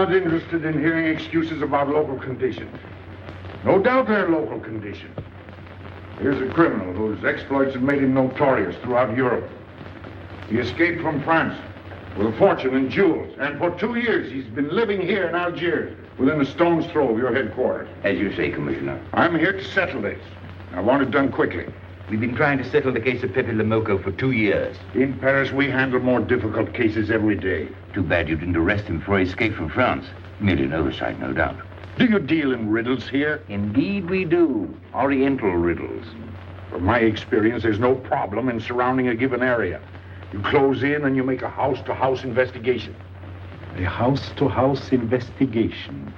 not interested in hearing excuses about local conditions. No doubt they're local conditions. Here's a criminal whose exploits have made him notorious throughout Europe. He escaped from France with a fortune in jewels, and for 2 years he's been living here in Algiers, within a stone's throw of your headquarters. As you say, Commissioner. I'm here to settle this. I want it done quickly. We've been trying to settle the case of Pépé le Moko for 2 years. In Paris, we handle more difficult cases every day. Too bad you didn't arrest him before he escaped from France. Merely an oversight, no doubt. Do you deal in riddles here? Indeed we do. Oriental riddles. From my experience, there's no problem in surrounding a given area. You close in and you make a house-to-house investigation. A house-to-house investigation.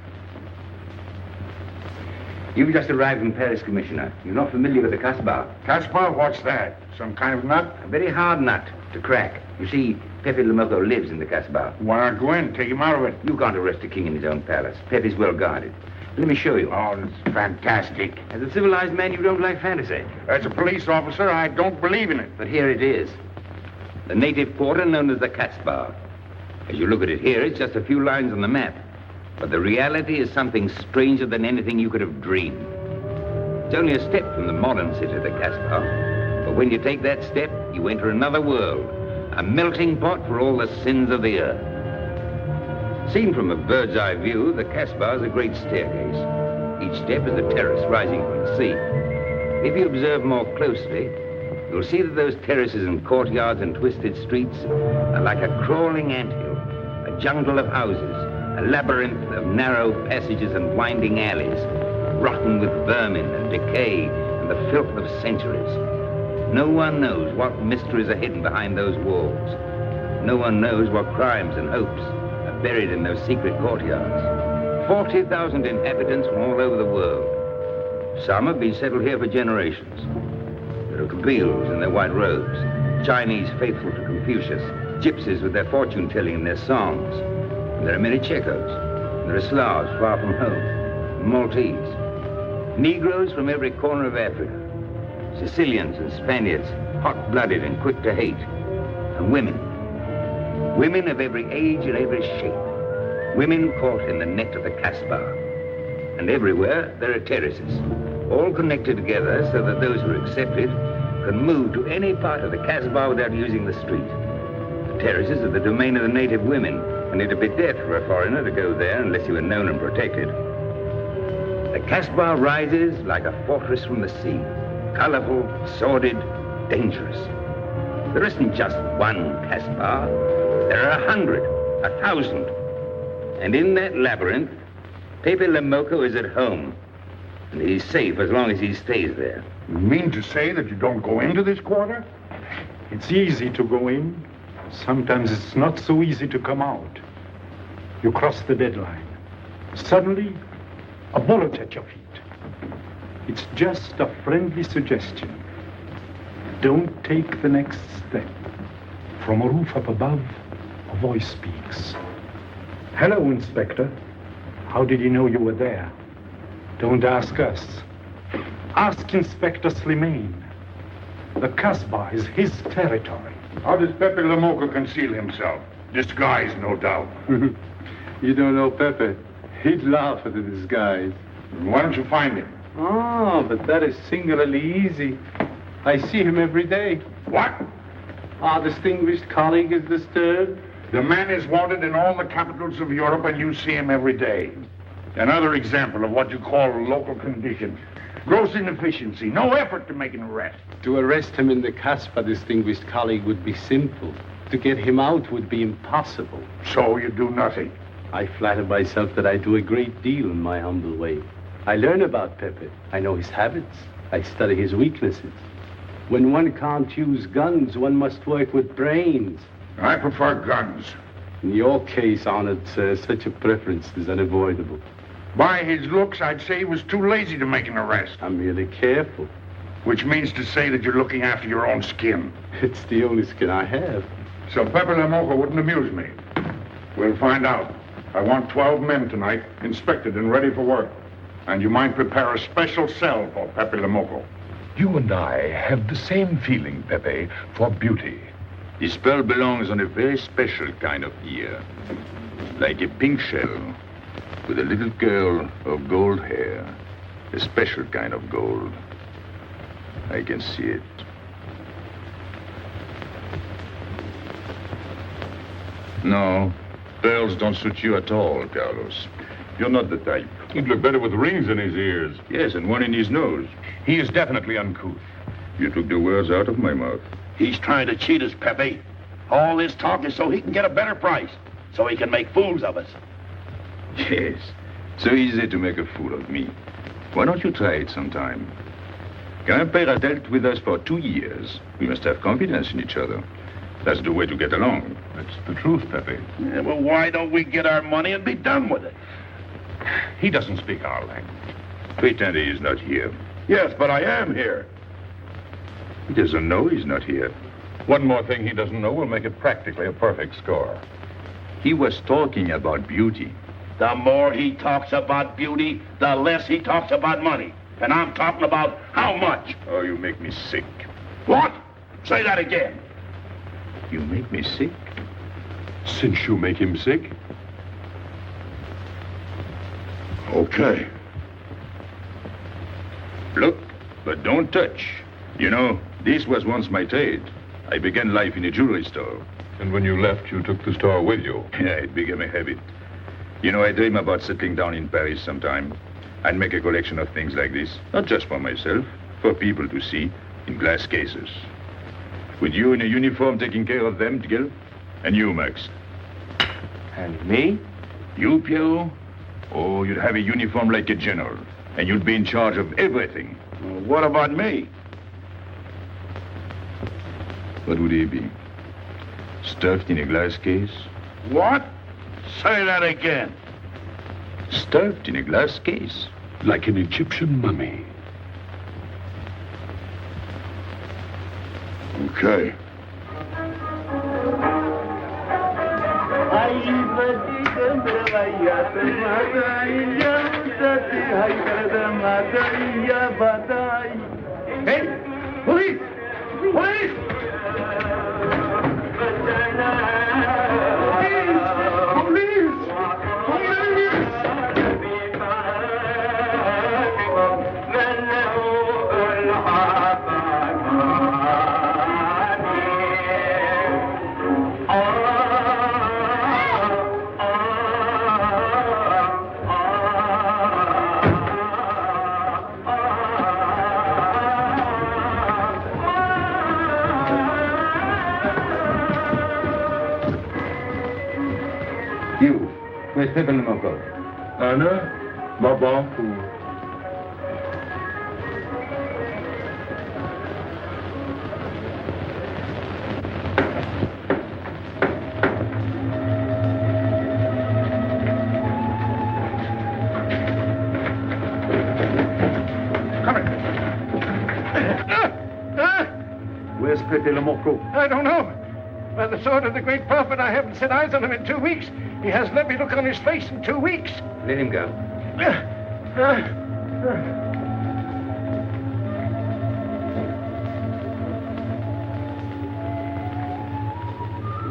You've just arrived in Paris, Commissioner. You're not familiar with the Casbah. Casbah? What's that? Some kind of nut? A very hard nut to crack. You see, Pépé le Moko lives in the Casbah. Why not go in? Take him out of it. You can't arrest a king in his own palace. Pepe's well guarded. Let me show you. Oh, that's fantastic. As a civilized man, you don't like fantasy. As a police officer, I don't believe in it. But here it is. The native quarter known as the Casbah. As you look at it here, it's just a few lines on the map. But the reality is something stranger than anything you could have dreamed. It's only a step from the modern city, the Casbah. But when you take that step, you enter another world, a melting pot for all the sins of the earth. Seen from a bird's eye view, the Casbah is a great staircase. Each step is a terrace rising from the sea. If you observe more closely, you'll see that those terraces and courtyards and twisted streets are like a crawling anthill, a jungle of houses, a labyrinth of narrow passages and winding alleys, rotten with vermin and decay and the filth of centuries. No one knows what mysteries are hidden behind those walls. No one knows what crimes and hopes are buried in those secret courtyards. 40,000 inhabitants from all over the world. Some have been settled here for generations. There are Kabyles in their white robes, Chinese faithful to Confucius, gypsies with their fortune-telling and their songs. And there are many Checos. There are Slavs far from home, Maltese. Negroes from every corner of Africa. Sicilians and Spaniards, hot-blooded and quick to hate. And women. Women of every age and every shape. Women caught in the net of the Casbah. And everywhere there are terraces, all connected together so that those who are accepted can move to any part of the Casbah without using the street. The terraces are the domain of the native women, and it'd be death for a foreigner to go there unless he were known and protected. The Casbah rises like a fortress from the sea, colorful, sordid, dangerous. There isn't just one Casbah. There are 100, 1,000. And in that labyrinth, Pépé le Moko is at home. And he's safe as long as he stays there. You mean to say that you don't go into this quarter? It's easy to go in. Sometimes it's not so easy to come out. You cross the deadline. Suddenly, a bullet at your feet. It's just a friendly suggestion. Don't take the next step. From a roof up above, a voice speaks. Hello, Inspector. How did you know you were there? Don't ask us. Ask Inspector Slimane. The Casbah is his territory. How does Pépé le Moko conceal himself? Disguised, no doubt. You don't know Pepe. He'd laugh at the disguise. Why don't you find him? Oh, but that is singularly easy. I see him every day. What? Our distinguished colleague is disturbed. The man is wanted in all the capitals of Europe, and you see him every day. Another example of what you call local conditions. Gross inefficiency, no effort to make an arrest. To arrest him in the Casbah, distinguished colleague, would be simple. To get him out would be impossible. So you do nothing. I flatter myself that I do a great deal in my humble way. I learn about Pepe. I know his habits. I study his weaknesses. When one can't use guns, one must work with brains. I prefer guns. In your case, honored sir, such a preference is unavoidable. By his looks, I'd say he was too lazy to make an arrest. I'm merely careful. Which means to say that you're looking after your own skin. It's the only skin I have. So Pépé le Moko wouldn't amuse me. We'll find out. I want 12 men tonight, inspected and ready for work. And you might prepare a special cell for Pépé le Moko. You and I have the same feeling, Pepe, for beauty. This pearl belongs on a very special kind of ear. Like a pink shell, with a little curl of gold hair. A special kind of gold. I can see it. No, pearls don't suit you at all, Carlos. You're not the type. He'd look better with rings in his ears. Yes, and one in his nose. He is definitely uncouth. You took the words out of my mouth. He's trying to cheat us, Pepe. All this talk is so he can get a better price, so he can make fools of us. Yes, so easy to make a fool of me. Why don't you try it sometime? Grandpère has dealt with us for 2 years. We must have confidence in each other. That's the way to get along. That's the truth, Pepe. Yeah, well, why don't we get our money and be done with it? He doesn't speak our language. Pretend he is not here. Yes, but I am here. He doesn't know he's not here. One more thing he doesn't know will make it practically a perfect score. He was talking about beauty. The more he talks about beauty, the less he talks about money. And I'm talking about how much. Oh, you make me sick. What? Say that again. You make me sick? Since you make him sick? Okay. Look, but don't touch. You know, this was once my trade. I began life in a jewelry store. And when you left, you took the store with you. Yeah, it became a habit. You know, I dream about settling down in Paris sometime. I'd make a collection of things like this. Not just for myself, for people to see, in glass cases. With you in a uniform taking care of them, Gil? And you, Max? And me? You, Pierrot? Oh, you'd have a uniform like a general. And you'd be in charge of everything. Well, what about me? What would he be? Stuffed in a glass case? What? Say that again. Stuffed in a glass case. Like an Egyptian mummy. Okay. Hey! Police! Police! You, where's Pépé le Moko? Anna? Baba? Where's Pépé le Moko? I don't know. By the sword of the great prophet, I haven't set eyes on him in 2 weeks. He hasn't let me look on his face in 2 weeks. Let him go.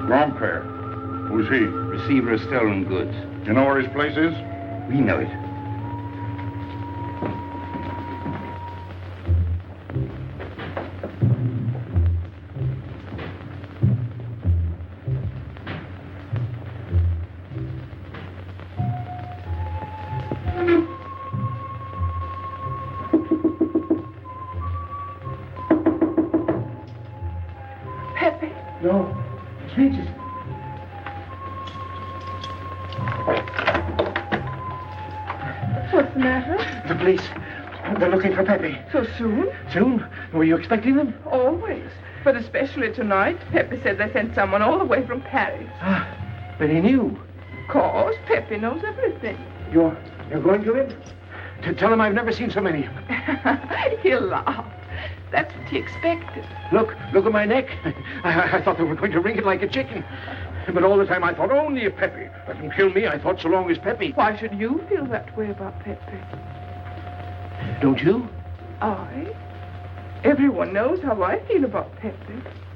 Grandpère. Who's he? Receiver of stolen goods. You know where his place is? We know it. Pepe. No. Jesus. What's the matter? The police. They're looking for Pepe. So soon? Soon? Were you expecting them? Always. But especially tonight. Pepe said they sent someone all the way from Paris. Ah, but he knew. Of course, Pepe knows everything. You're going to him? To tell him I've never seen so many. He'll laugh. That's what he expected. Look at my neck. I thought they were going to wring it like a chicken. But all the time I thought only of Pepe. Let him kill me, I thought so long as Pepe. Why should you feel that way about Pepe? Don't you? I? Everyone knows how I feel about Pepe.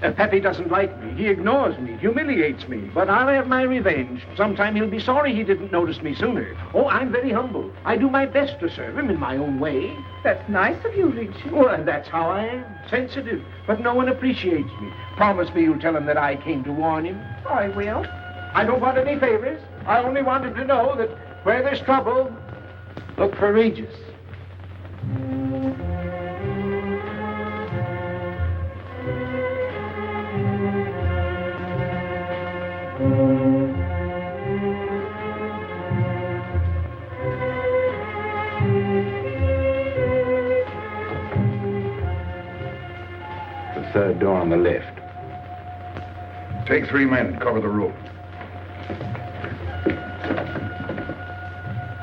Pepe doesn't like me. He ignores me, humiliates me. But I'll have my revenge. Sometime he'll be sorry he didn't notice me sooner. Oh, I'm very humble. I do my best to serve him in my own way. That's nice of you, Richard. Well, that's how I am. Sensitive. But no one appreciates me. Promise me you'll tell him that I came to warn him. I will. I don't want any favors. I only want him to know that where there's trouble, look for Regis. The third door on the left. Take 3 men and cover the room.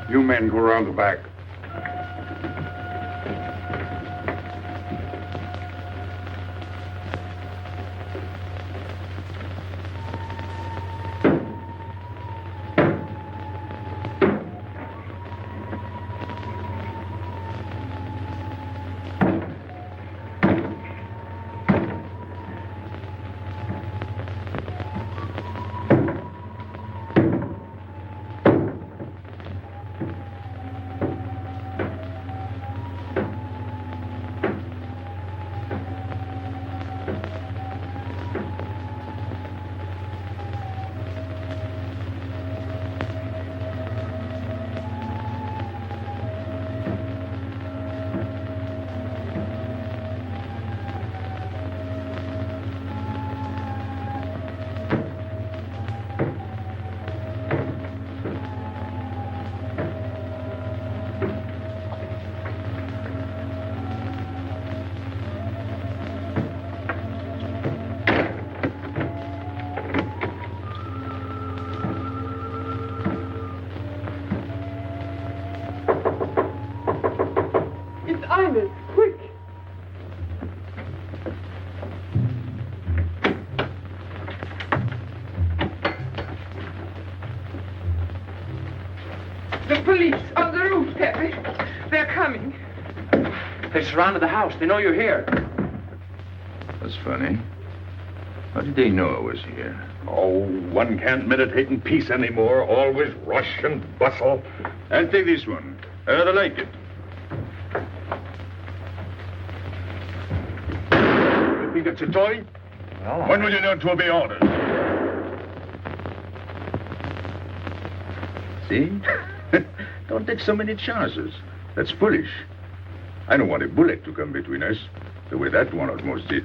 You men go around the back. Quick! The police on the roof, Pepe. They're coming. They surrounded the house. They know you're here. That's funny. How did they know I was here? Oh, one can't meditate in peace anymore. Always rush and bustle. I'll take this one. I rather like it. You think it's a toy? Well, When will you learn to obey orders? See? Don't take so many chances. That's foolish. I don't want a bullet to come between us, the way that one almost did.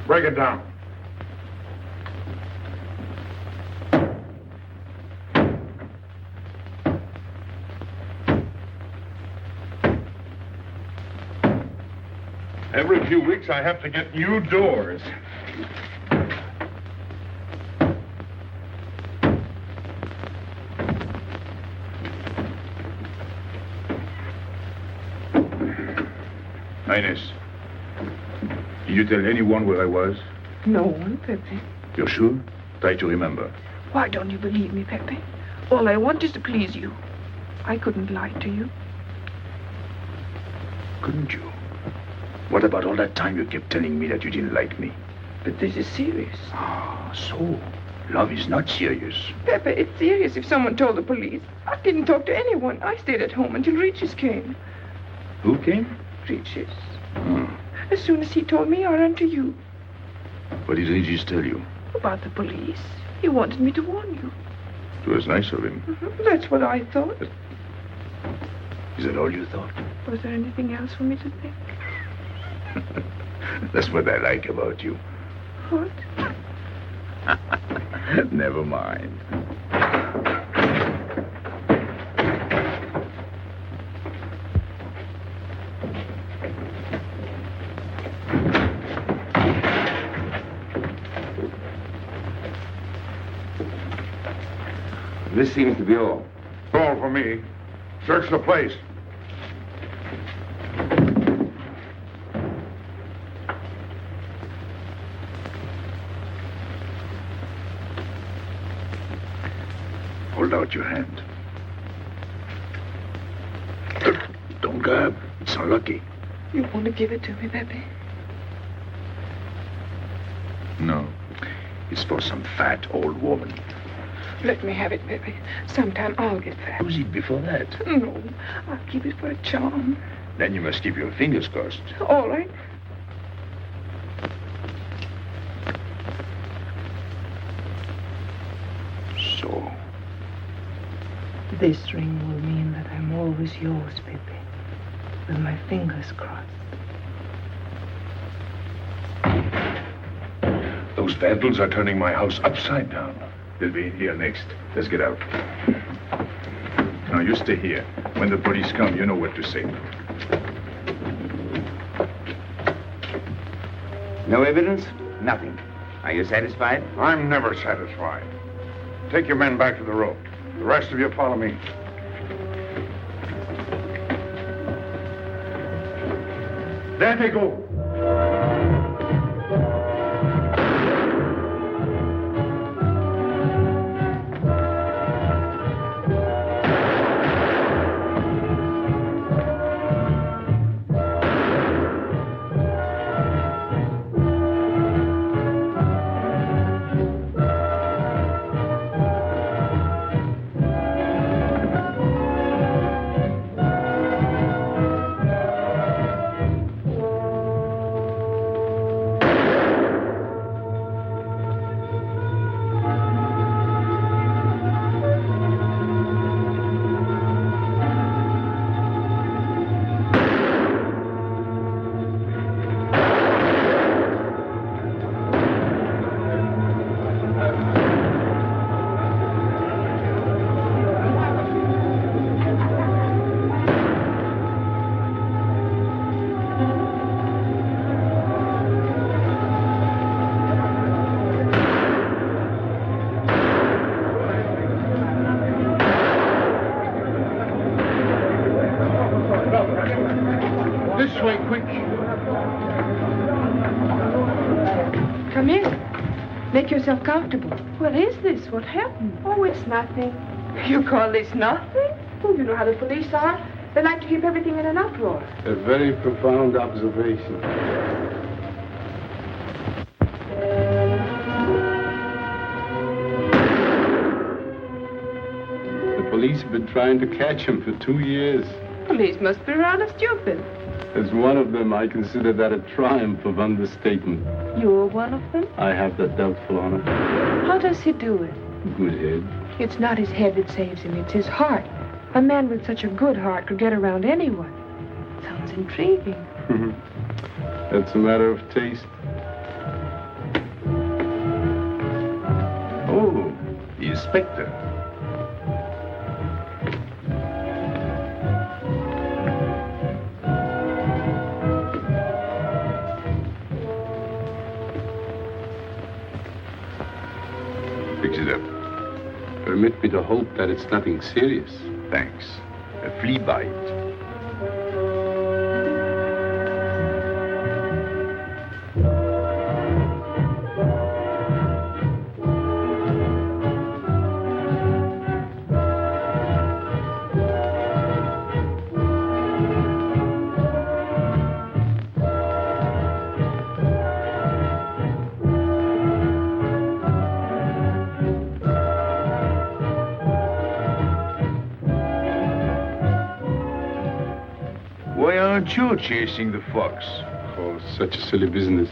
Break it down. Every few weeks I have to get new doors. Highness, did you tell anyone where I was? No one, Pepe. You're sure? Try to remember. Why don't you believe me, Pepe? All I want is to please you. I couldn't lie to you. Couldn't you? What about all that time you kept telling me that you didn't like me? But this is serious. Ah, so love is not serious. Pepe, it's serious if someone told the police. I didn't talk to anyone. I stayed at home until Regis came. Who came? Regis. Hmm. As soon as he told me, I ran to you. What did Regis tell you? About the police. He wanted me to warn you. It was nice of him. That's what I thought. Is that all you thought? Was there anything else for me to think? That's what I like about you. What? Never mind. This seems to be all. All for me. Search the place. Hold out your hand. Don't grab. It's unlucky. You want to give it to me, Pepe? No. It's for some fat old woman. Let me have it, Pepe. Sometime I'll get fat. Use it before that. No, I'll keep it for a charm. Then you must keep your fingers crossed. All right. So. This ring will mean that I'm always yours, Pepe. With my fingers crossed. Those vandals are turning my house upside down. They'll be in here next. Let's get out. Now, you stay here. When the police come, you know what to say. No evidence? Nothing. Are you satisfied? I'm never satisfied. Take your men back to the road. The rest of you follow me. There they go. This way, quick. Come in. Make yourself comfortable. What is this? What happened? Oh, it's nothing. You call this nothing? Oh, you know how the police are. They like to keep everything in an uproar. A very profound observation. The police have been trying to catch him for 2 years. Police must be rather stupid. As one of them, I consider that a triumph of understatement. You're one of them? I have that doubtful honor. How does he do it? Good head. It's not his head that saves him, it's his heart. A man with such a good heart could get around anyone. Sounds intriguing. That's a matter of taste. Oh, the inspector. Fix it up. Permit me to hope that it's nothing serious. Thanks. A flea bite. Why aren't you chasing the fox? Oh, such a silly business.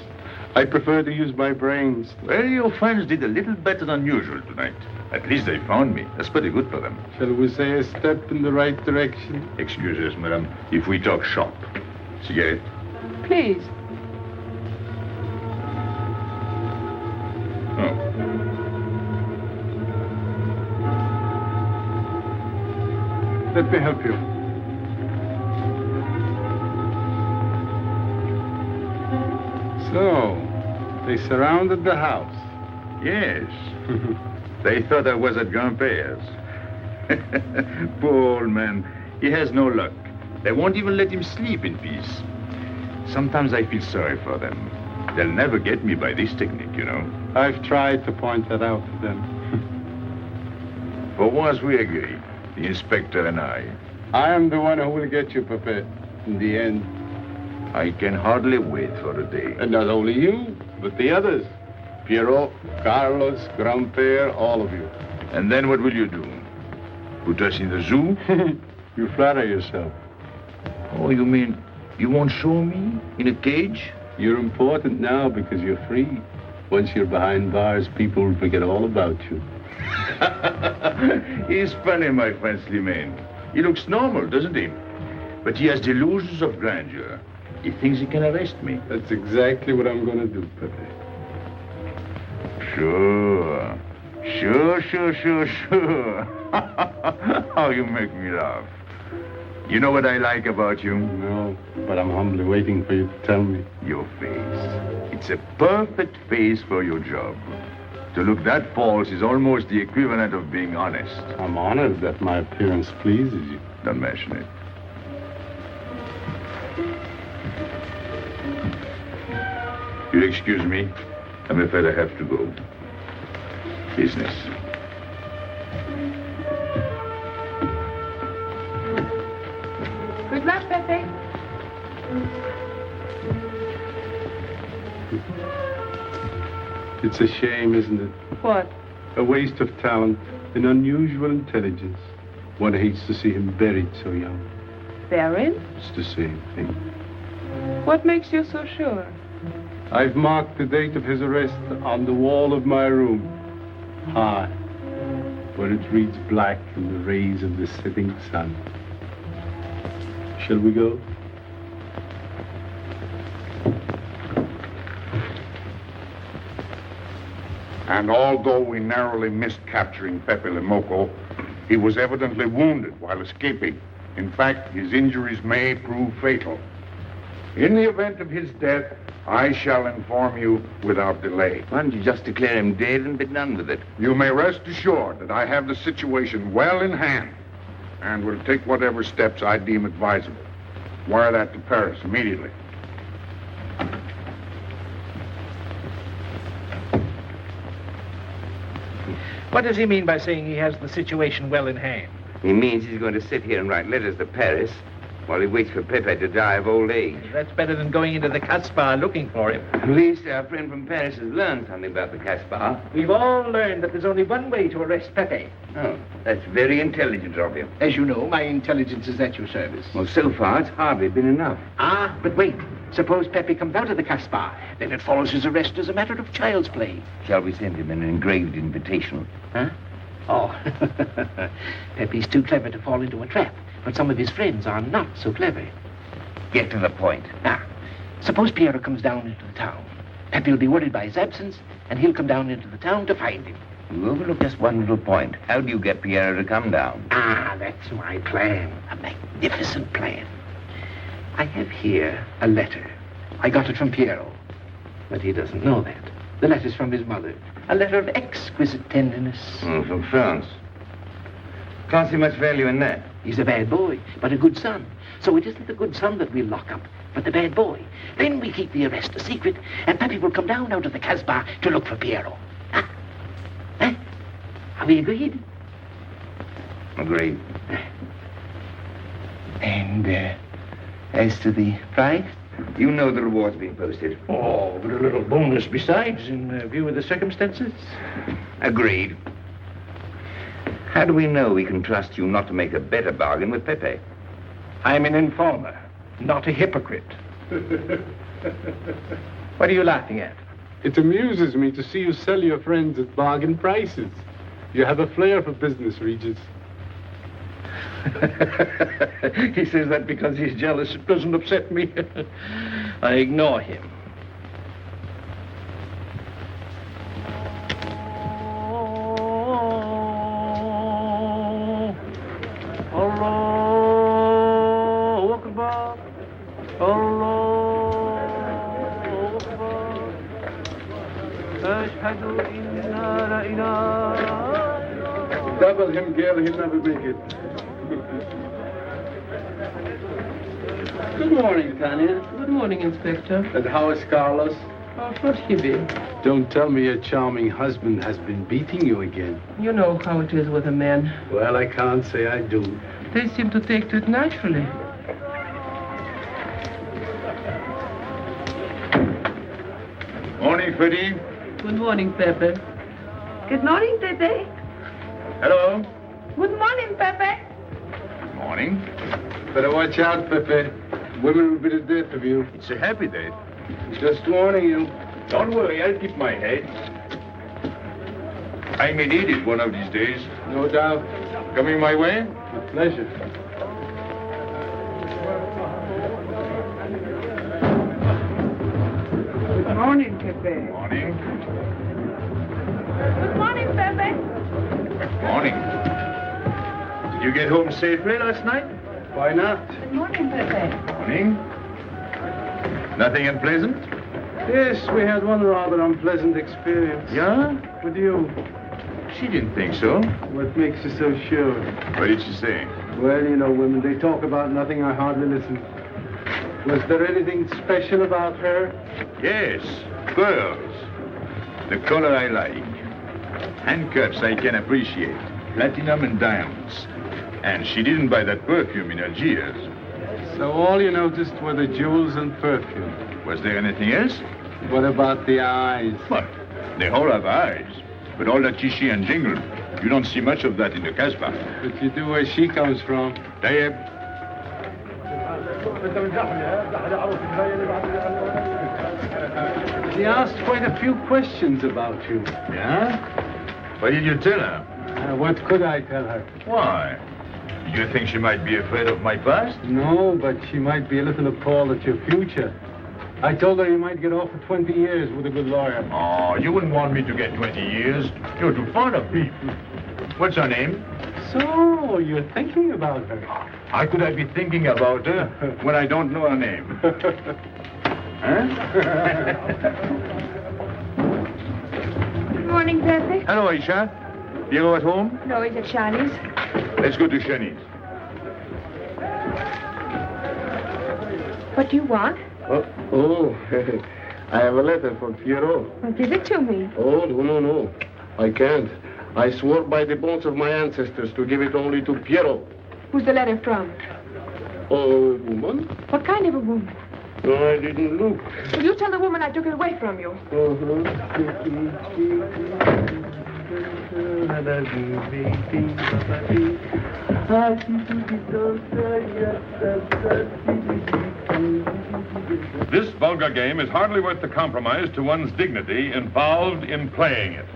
I prefer to use my brains. Well, your friends did a little better than usual tonight. At least they found me. That's pretty good for them. Shall we say a step in the right direction? Excuse us, madam, if we talk shop. Cigarette? Please. Oh. Let me help you. So, they surrounded the house. Yes. They thought I was at Grandpère's. Poor old man. He has no luck. They won't even let him sleep in peace. Sometimes I feel sorry for them. They'll never get me by this technique, you know. I've tried to point that out to them. For once we agree, the inspector and I. I am the one who will get you, Pepe, in the end. I can hardly wait for the day. And not only you, but the others. Piero, Carlos, Grandpere, all of you. And then what will you do? Put us in the zoo? You flatter yourself. Oh, you mean you won't show me in a cage? You're important now because you're free. Once you're behind bars, people will forget all about you. He's funny, my friend Slimane. He looks normal, doesn't he? But he has delusions of grandeur. He thinks he can arrest me. That's exactly what I'm going to do, Pepe. Sure. How you make me laugh. You know what I like about you? No, but I'm humbly waiting for you to tell me. Your face. It's a perfect face for your job. To look that false is almost the equivalent of being honest. I'm honored that my appearance pleases you. Don't mention it. You'll excuse me. I'm afraid I have to go. Business. Good luck, Pepe. It's a shame, isn't it? What? A waste of talent, an unusual intelligence. One hates to see him buried so young. Buried? It's the same thing. What makes you so sure? I've marked the date of his arrest on the wall of my room. High, where it reads black in the rays of the setting sun. Shall we go? And although we narrowly missed capturing Pépé le Moko, he was evidently wounded while escaping. In fact, his injuries may prove fatal. In the event of his death, I shall inform you without delay. Why don't you just declare him dead and be done with it? You may rest assured that I have the situation well in hand and will take whatever steps I deem advisable. Wire that to Paris immediately. What does he mean by saying he has the situation well in hand? He means he's going to sit here and write letters to Paris while he waits for Pepe to die of old age. That's better than going into the Casbah looking for him. At least our friend from Paris has learned something about the Casbah. We've all learned that there's only one way to arrest Pepe. Oh, that's very intelligent of you. As you know, my intelligence is at your service. Well, so far, it's hardly been enough. Ah, but wait. Suppose Pepe comes out of the Casbah. Then it follows his arrest as a matter of child's play. Shall we send him an engraved invitation? Huh? Oh, Pepe's too clever to fall into a trap. But some of his friends are not so clever. Get to the point. Now, suppose Piero comes down into the town. Pepe will be worried by his absence, and he'll come down into the town to find him. You overlook just one little point. How do you get Piero to come down? Ah, that's my plan. A magnificent plan. I have here a letter. I got it from Piero. But he doesn't know that. The letter's from his mother. A letter of exquisite tenderness. From France. Can't see much value in that. He's a bad boy, but a good son. So it isn't the good son that we'll lock up, but the bad boy. Then we keep the arrest a secret, and Pepe will come down out of the Casbah to look for Piero. Huh? Huh? Are we agreed? Agreed. And, as to the prize? You know the reward's been posted. Oh, but a little bonus besides, in view of the circumstances. Agreed. How do we know we can trust you not to make a better bargain with Pepe? I'm an informer, not a hypocrite. What are you laughing at? It amuses me to see you sell your friends at bargain prices. You have a flair for business, Regis. He says that because he's jealous. It doesn't upset me. I ignore him. Double him, girl, he'll never make it. Good morning, Tanya. Good morning, Inspector. And how is Carlos? Oh, forgive. Don't tell me your charming husband has been beating you again. You know how it is with a man. Well, I can't say I do. They seem to take to it naturally. Morning, Freddy. Good morning, Pepe. Good morning, Pepe. Hello. Good morning, Pepe. Morning. Better watch out, Pepe. Women will be the death of you. It's a happy day. Just warning you. Don't worry, I'll keep my head. I may need it one of these days. No doubt. Coming my way? With pleasure. Good morning, Pepe. Morning. Good morning, Pepe. Morning. Did you get home safely last night? Why not? Good morning, Pepe. Morning. Nothing unpleasant? Yes, we had one rather unpleasant experience. Yeah? With you. She didn't think so. What makes you so sure? What did she say? Well, you know, women, they talk about nothing. I hardly listen. Was there anything special about her? Yes, pearls. The color I like. Handcuffs I can appreciate. Platinum and diamonds. And she didn't buy that perfume in Algiers. So all you noticed were the jewels and perfume. Was there anything else? What about the eyes? What? They all have eyes. But all that chichi and jingle, you don't see much of that in the Casbah. But you do where she comes from. Tayyib. She asked quite a few questions about you. Yeah? What did you tell her? What could I tell her? Why? Do you think she might be afraid of my past? No, but she might be a little appalled at your future. I told her you might get off for 20 years with a good lawyer. Oh, you wouldn't want me to get 20 years. You're too fond of people. What's her name? So, you're thinking about her. How could I be thinking about her when I don't know her name? Huh? Good morning, Pepe. Hello, Aisha. Piero at home? No, he's at Charlie's. Let's go to Shani's. What do you want? Oh, I have a letter from Pierrot. Well, give it to me. Oh, no. I can't. I swore by the bones of my ancestors to give it only to Pierrot. Who's the letter from? Oh, woman? What kind of a woman? No, I didn't look. Will you tell the woman I took it away from you? This vulgar game is hardly worth the compromise to one's dignity involved in playing it.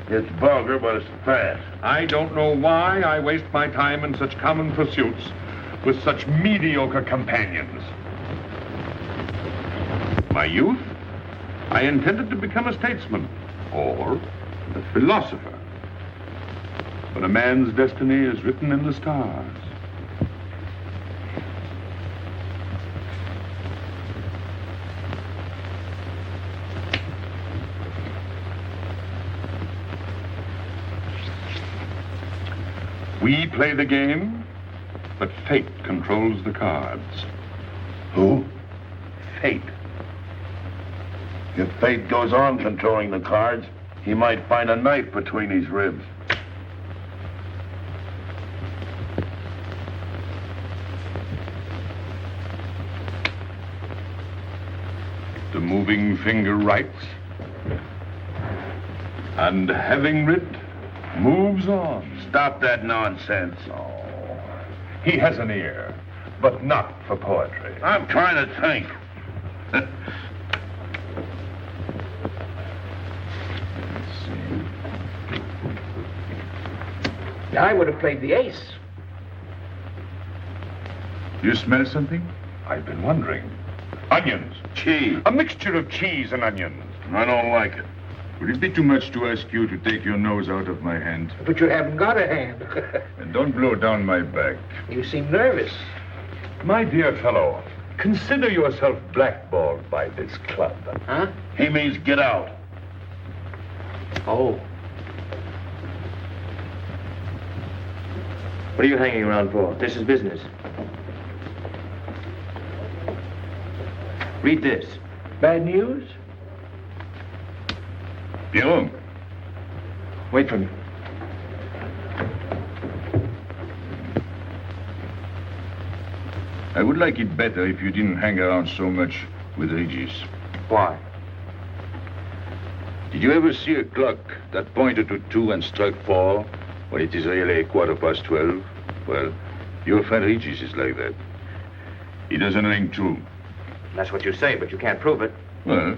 It's vulgar, but it's fast. I don't know why I waste my time in such common pursuits with such mediocre companions. My youth, I intended to become a statesman or a philosopher. But a man's destiny is written in the stars. We play the game, but fate controls the cards. Who? Fate. If fate goes on controlling the cards, he might find a knife between his ribs. The moving finger writes, and having writ, moves on. Stop that nonsense. Oh, he has an ear, but not for poetry. I'm trying to think. I would have played the ace. You smell something? I've been wondering. Onions. Cheese. A mixture of cheese and onions. I don't like it. Would it be too much to ask you to take your nose out of my hand? But you haven't got a hand. And don't blow down my back. You seem nervous. My dear fellow, consider yourself blackballed by this club. Huh? He means get out. Oh. What are you hanging around for? This is business. Read this. Bad news? Pierrot. Wait for me. I would like it better if you didn't hang around so much with Regis. Why? Did you ever see a clock that pointed to 2 and struck 4 when it is really 12:15? Well, your friend Regis is like that. He doesn't ring true. That's what you say, but you can't prove it. Well,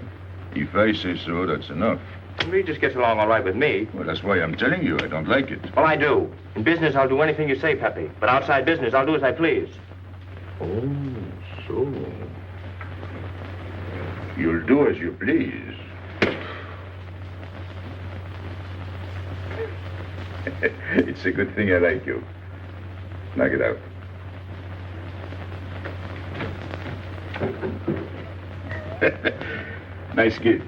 if I say so, that's enough. He just gets along all right with me. Well, that's why I'm telling you I don't like it. Well, I do. In business, I'll do anything you say, Pepe. But outside business, I'll do as I please. Oh, so. You'll do as you please. It's a good thing I like you. Knock it out. Nice kid.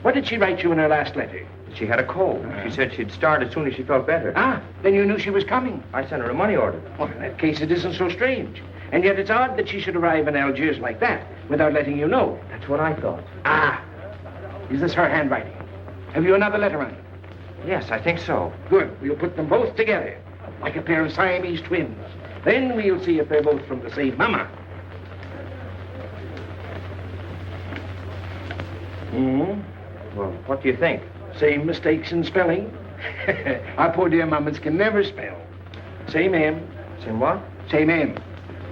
What did she write you in her last letter? She had a cold. She said she'd start as soon as she felt better. Ah, then you knew she was coming. I sent her a money order. Well, in that case, it isn't so strange. And yet it's odd that she should arrive in Algiers like that, without letting you know. That's what I thought. Ah, is this her handwriting? Have you another letter on it? Yes, I think so. Good. We'll put them both together, like a pair of Siamese twins. Then we'll see if they're both from the same mama. Well, what do you think? Same mistakes in spelling. Our poor dear mamas can never spell. Same M. Same what? Same M.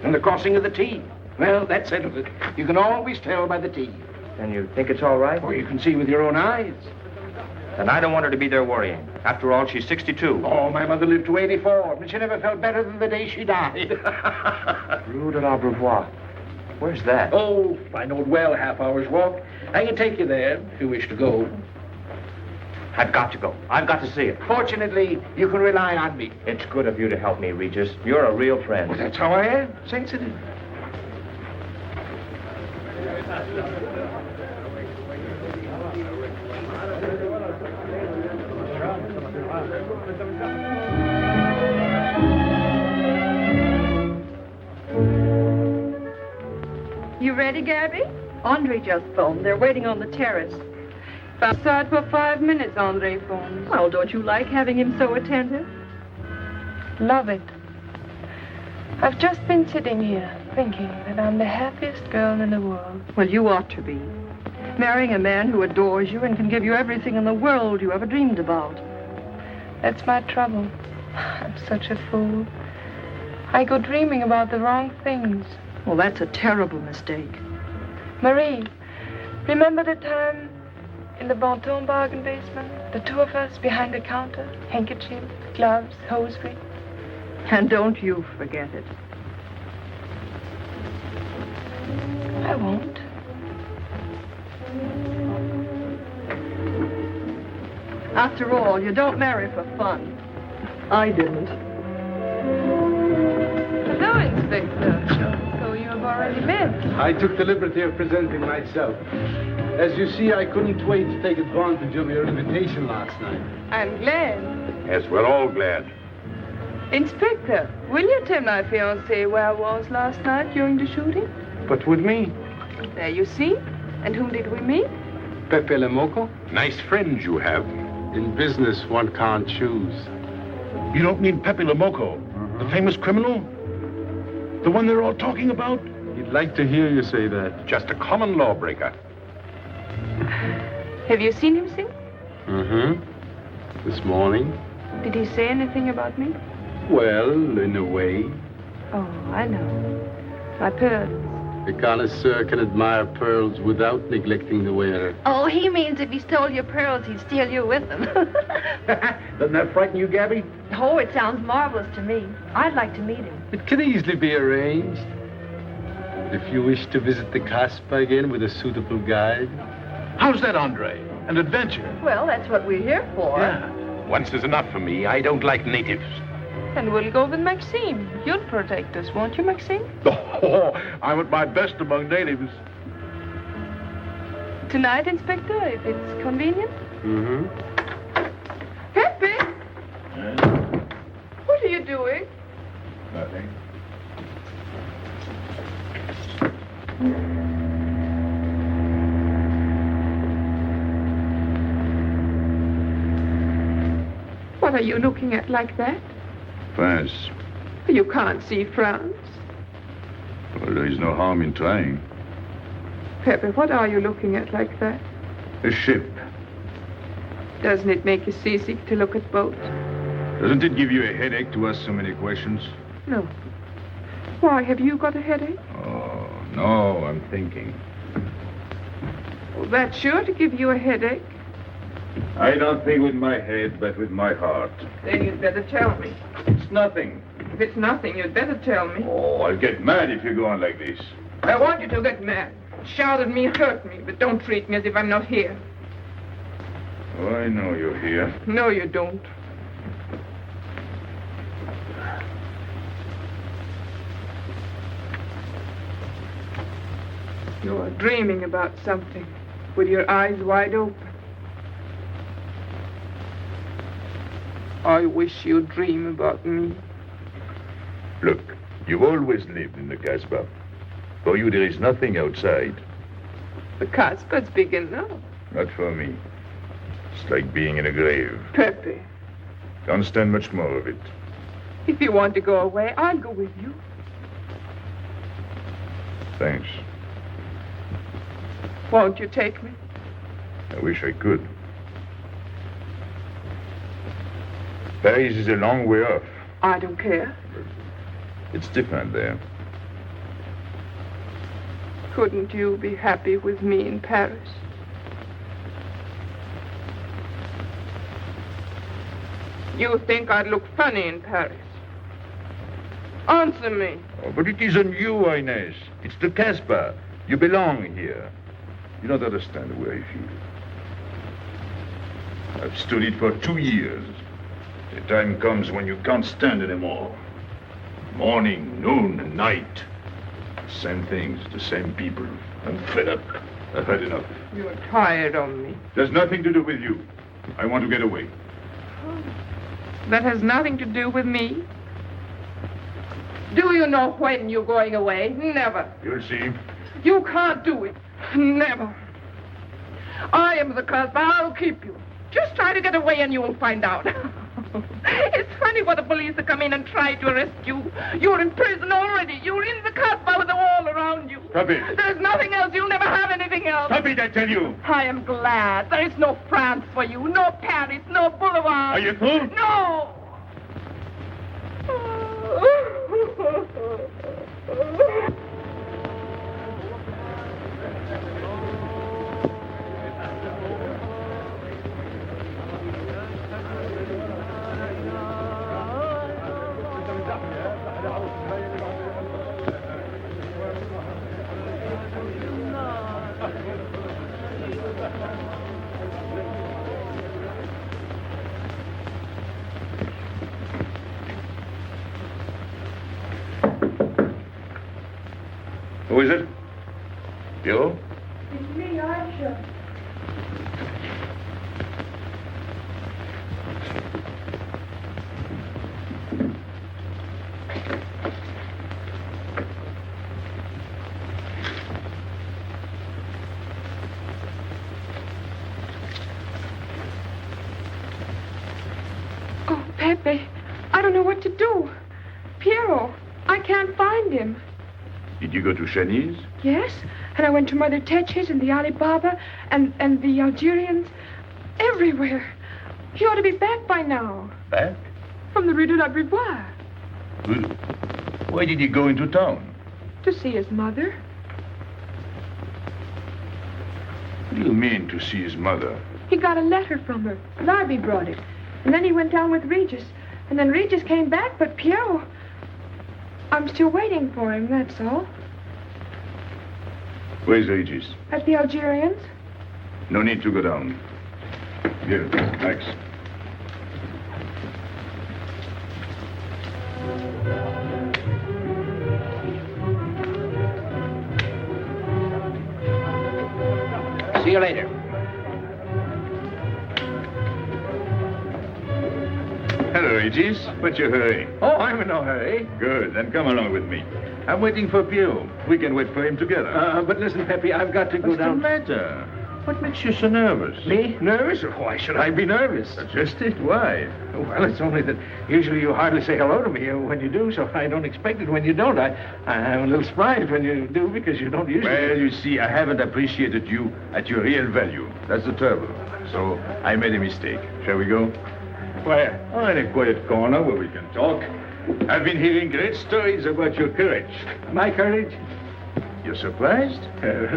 And the crossing of the T. Well, that settles it. You can always tell by the T. And you think it's all right? Or you can see with your own eyes. Then I don't want her to be there worrying. After all, she's 62. Oh, my mother lived to 84, but she never felt better than the day she died. Rue de l'Abreuvoir. Where's that? Oh, I know it well, half hour's walk. I can take you there if you wish to go. I've got to go. I've got to see it. Fortunately, you can rely on me. It's good of you to help me, Regis. You're a real friend. Well, that's how I am. Sensitive. You ready, Gabby? Andre just phoned. They're waiting on the terrace. Outside for 5 minutes, Andre phones. Well, don't you like having him so attentive? Love it. I've just been sitting here thinking that I'm the happiest girl in the world. Well, you ought to be. Marrying a man who adores you and can give you everything in the world you ever dreamed about. That's my trouble. I'm such a fool. I go dreaming about the wrong things. Well, that's a terrible mistake. Marie, remember the time in the Bonton bargain basement? The two of us behind the counter, handkerchief, gloves, hosiery. And don't you forget it. I won't. After all, you don't marry for fun. I didn't. Hello, Inspector. So you have already met. I took the liberty of presenting myself. As you see, I couldn't wait to take advantage of your invitation last night. I'm glad. Yes, we're all glad. Inspector, will you tell my fiancé where I was last night during the shooting? But with me, There you see. And whom did we meet? Pépé le Moko? Nice friends you have. In business, one can't choose. You don't mean Pépé le Moko, the famous criminal? The one they're all talking about? he'd like to hear you say that. Just a common lawbreaker. Have you seen him since? Mm-hmm. This morning? Did he say anything about me? Well, in a way. Oh, I know. My pearls. A connoisseur can admire pearls without neglecting the wearer. Oh, he means if he stole your pearls, he'd steal you with them. Doesn't that frighten you, Gabby? Oh, it sounds marvelous to me. I'd like to meet him. It can easily be arranged. If you wish to visit the Casbah again with a suitable guide. How's that, Andre? An adventure? Well, that's what we're here for. Yeah. Once is enough for me. I don't like natives. And we'll go with Maxime. You'll protect us, won't you, Maxime? Oh, I'm at my best among natives. Tonight, Inspector, if it's convenient. Mm-hmm. Pepe! What are you doing? Nothing. you looking at like that? France. You can't see France. Well, there is no harm in trying. Pepe, what are you looking at like that? A ship. Doesn't it make you seasick to look at boats? Doesn't it give you a headache to ask so many questions? No. Why, have you got a headache? Oh, no, I'm thinking. Well, that's sure to give you a headache. I don't think with my head, but with my heart. Then you'd better tell me. It's nothing. If it's nothing, you'd better tell me. Oh, I'll get mad if you go on like this. I want you to get mad. Shout at me, hurt me, but don't treat me as if I'm not here. Oh, I know you're here. No, you don't. You're dreaming about something with your eyes wide open. I wish you'd dream about me. Look, you've always lived in the Casbah. For you, there is nothing outside. The Casbah's big enough. Not for me. It's like being in a grave. Pepe, Don't stand much more of it. if you want to go away, I'll go with you. Thanks. Won't you take me? I wish I could. Paris is a long way off. I don't care. It's different there. Couldn't you be happy with me in Paris? You think I'd look funny in Paris? Answer me. Oh, but it isn't you, Inez. It's the Casbah. You belong here. You don't understand the way I feel. I've stood it for 2 years. The time comes when you can't stand anymore. Morning, noon, and night. Same things, the same people. I'm fed up. I've had enough. You're tired of me. There's nothing to do with you. I want to get away. That has nothing to do with me. Do you know when you're going away? Never. You'll see. You can't do it. Never. I am the Casbah. I'll keep you. Just try to get away and you'll find out. It's funny what the police have come in and tried to arrest you. You're in prison already. You're in the Casbah with a wall around you. Stop it. There's nothing else. You'll never have anything else. Stop it, I tell you. I am glad. There is no France for you. No Paris. No Boulevard. Are you through? No. Who is it? You? It's me, Aisha. Oh, Pepe, I don't know what to do. Piero, I can't find him. Did you go to Shani's? Yes, and I went to Mother Tetch's and the Alibaba and the Algerians. Everywhere. He ought to be back by now. Back? From the Rue de la Brivoire. Why did he go into town? To see his mother. What do you mean, to see his mother? He got a letter from her. Larby brought it. And then he went down with Regis. And then Regis came back, but Piero... I'm still waiting for him, that's all. Where's Regis? At the Algerians? No need to go down. Here, thanks. See you later. Hello, Regis. What's your hurry? Oh, I'm in no hurry. Good, then come along with me. I'm waiting for Piero. We can wait for him together. But listen, Pepe, I've got to go What's down. the matter? What makes you so nervous? Me? Nervous? Why should I be nervous? Just it. Why? Well, it's only that usually you hardly say hello to me when you do, so I don't expect it when you don't. I'm a little surprised when you do because you don't usually. Well, you see, I haven't appreciated you at your real value. That's the trouble. So I made a mistake. Shall we go? Where? Oh, in a quiet corner where we can talk. I've been hearing great stories about your courage. My courage? You're surprised?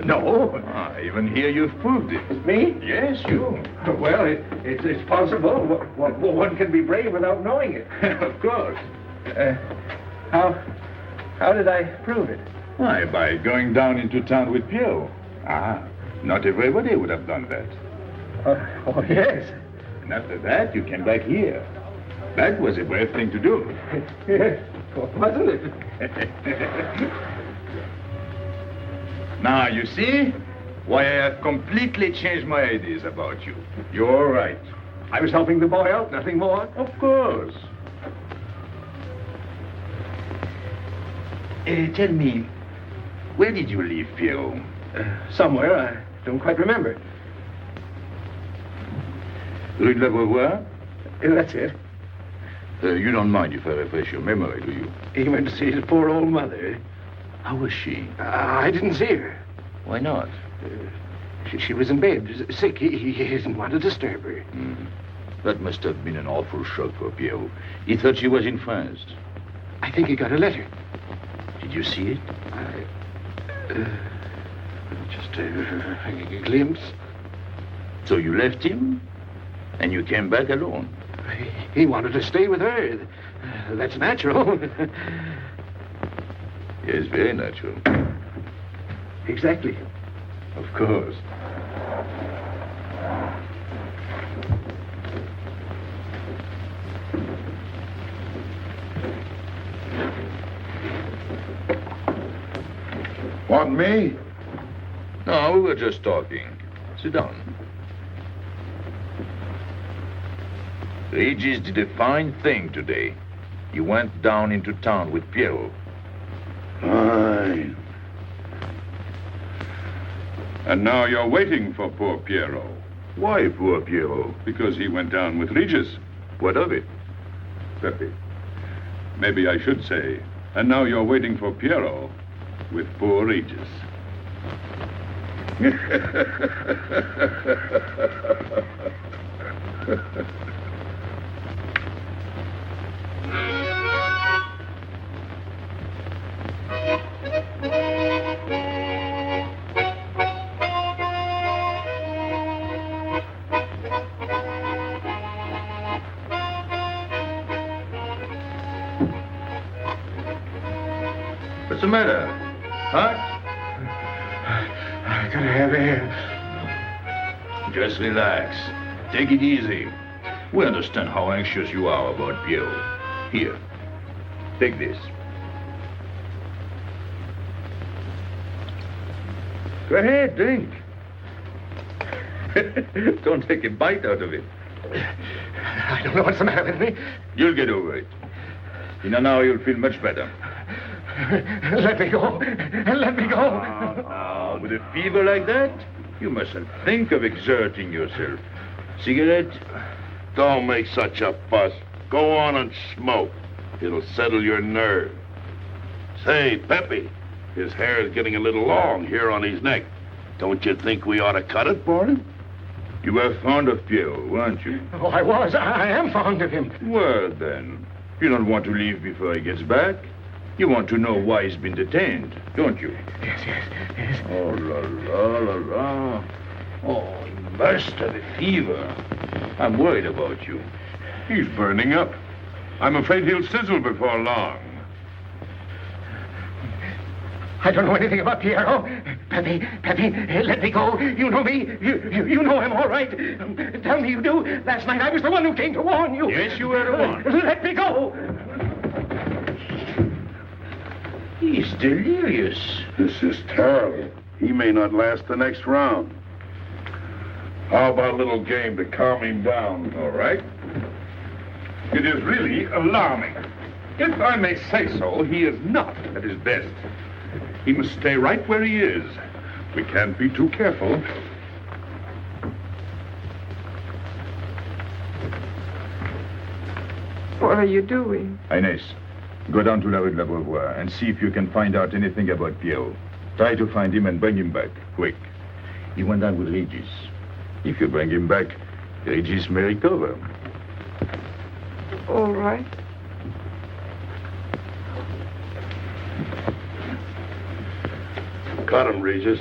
No. Even here you've proved it. Me? Yes, you. Well, it's possible. One can be brave without knowing it. Of course. How did I prove it? Why, by going down into town with Pierrot. Not everybody would have done that. Oh, yes. And after that, you came back here. That was a brave thing to do. Yes, wasn't it? Now, you see why I have completely changed my ideas about you. You're right. I was helping the boy out, nothing more. Of course. Tell me, where did you leave Pierrot? Somewhere, I don't quite remember. Rue de la Beauvoir? That's it. You don't mind if I refresh your memory, do you? He went to see his poor old mother. How was she? I didn't see her. Why not? She was in bed, sick. He didn't want to disturb her. That must have been an awful shock for Pierrot. He thought she was in France. I think he got a letter. Did you see it? Just a glimpse. So you left him, and you came back alone? He wanted to stay with her. That's natural. Yes, very natural. Exactly. Of course. Want me? No, we were just talking. Sit down. Regis did a fine thing today. You went down into town with Pierrot. Fine. And now you're waiting for poor Pierrot. Why poor Pierrot? Because he went down with Regis. What of it? Pepe. Maybe I should say, and now you're waiting for Pierrot with poor Regis. What's the matter? Huh? I gotta have air. Just relax. Take it easy. We understand how anxious you are about Pierrot. Here, take this. Go ahead, drink. Don't take a bite out of it. I don't know what's the matter with me. You'll get over it. In an hour, you'll feel much better. Let me go. Let me go. With a fever like that, you mustn't think of exerting yourself. Cigarette? Don't make such a fuss. Go on and smoke. It'll settle your nerve. Say, Pepe, his hair is getting a little long here on his neck. Don't you think we ought to cut it for him? You were fond of Pierrot, weren't you? Oh, I was. I am fond of him. Well, then, you don't want to leave before he gets back. You want to know why he's been detained, don't you? Yes. Oh, la, la, la, la. Oh, he must have a fever. I'm worried about you. He's burning up. I'm afraid he'll sizzle before long. I don't know anything about Pierrot. Pepe, let me go. You know me. You know him, all right. Tell me you do. Last night I was the one who came to warn you. Yes, you were the one. Let me go. He's delirious. This is terrible. He may not last the next round. How about a little game to calm him down? All right. It is really alarming. If I may say so, he is not at his best. He must stay right where he is. We can't be too careful. What are you doing? Inés, go down to La Rue de la Beauvoir and see if you can find out anything about Pierrot. Try to find him and bring him back, quick. He went down with Regis. If you bring him back, Regis may recover. All right. Got him, Regis.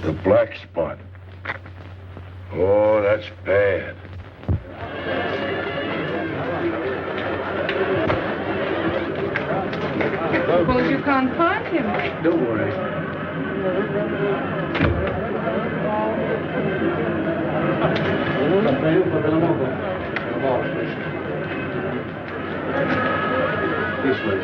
The black spot. Oh, that's bad. Suppose you can't find him. Don't worry. This way.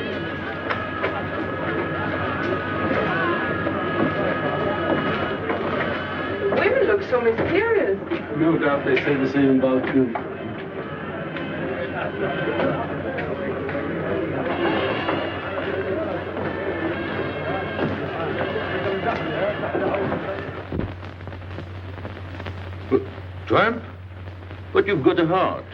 Women look so mysterious. No doubt they say the same about you. Tramp? But you've got a heart.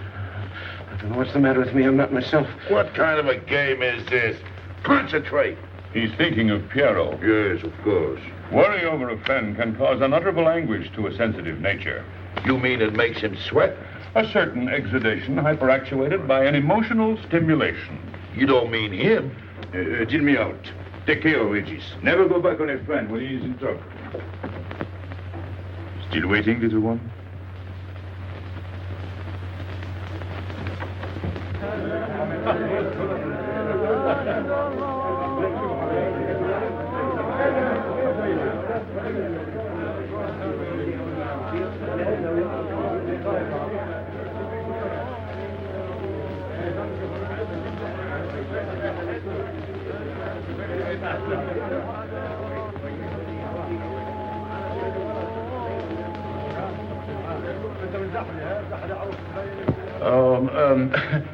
I don't know what's the matter with me. I'm not myself. What kind of a game is this? Concentrate. He's thinking of Pierrot. Yes, of course. Worry over a friend can cause unutterable anguish to a sensitive nature. You mean it makes him sweat? A certain exudation hyperactuated by an emotional stimulation. You don't mean him? Deal me out. Take care of Regis. Never go back on a friend when he is in trouble. Still waiting, little one?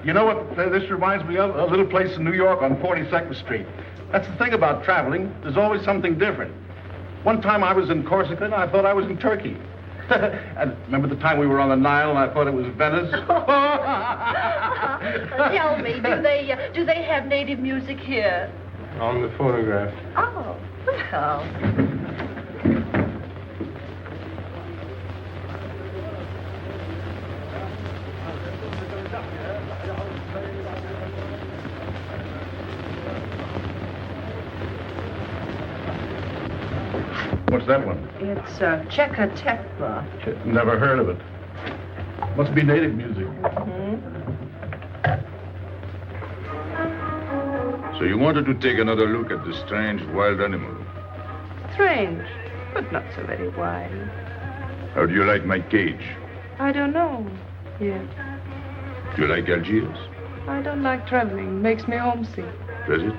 You know what this reminds me of? A little place in New York on 42nd Street. That's the thing about traveling. There's always something different. One time I was in Corsica and I thought I was in Turkey. And remember the time we were on the Nile and I thought it was Venice? Tell me, do they have native music here? On the photograph. Oh, well. What's that one? It's Cheka Tekla. Never heard of it. Must be native music. So you wanted to take another look at the strange wild animal. Strange, but not so very wild. How do you like my cage? I don't know yet. Do you like Algiers? I don't like traveling. Makes me homesick. Does it?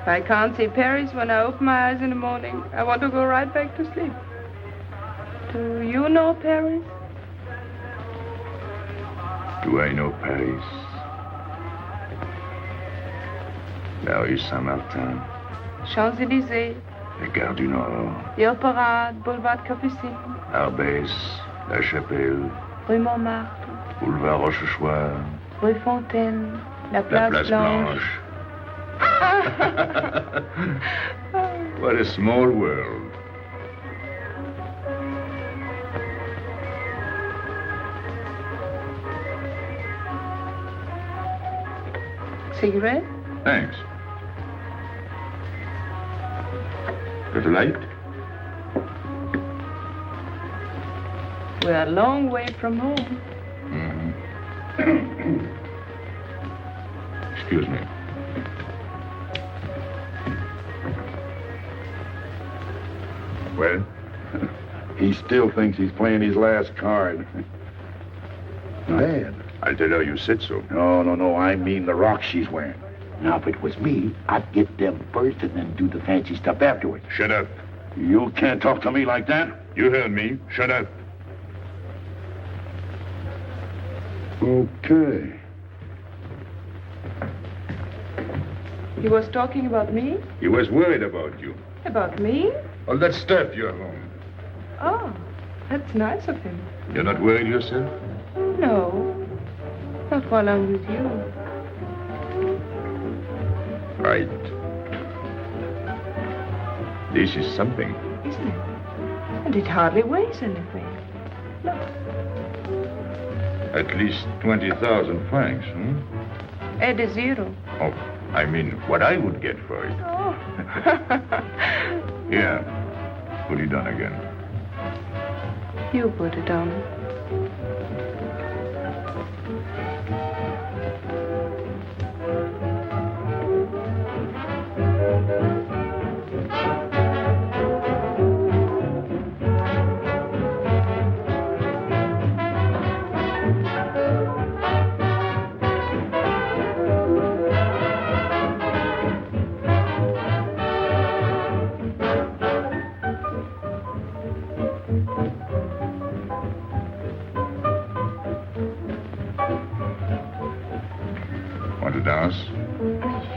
I can't see Paris when I open my eyes in the morning. I want to go right back to sleep. Do you know Paris? Do I know Paris? La rue Saint-Martin. Champs-Élysées. La Gare du Nord. The Parade, Boulevard Capucine. Arbès. La Chapelle. Rue Montmartre. Boulevard Rochechouart. Rue Fontaine. La La Place, Place Blanche. Blanche. What a small world. Cigarette? Thanks. Got a light? We're a long way from home. Excuse me. Well? He still thinks he's playing his last card. Bad. I'll tell her you said so. No. I mean the rock she's wearing. Now, if it was me, I'd get them first and then do the fancy stuff afterwards. Shut up. You can't talk to me like that. You heard me. Shut up. Okay. He was talking about me? He was worried about you. About me? All that stuff you have on. Oh, that's nice of him. You're not worried yourself? No. Not while I'm with you. Right. This is something. Isn't it? And it hardly weighs anything. Look. At least 20,000 francs, hmm? Ed is zero. Oh, I mean, what I would get for it. Oh. Here, put it on again. You put it on. Want to dance?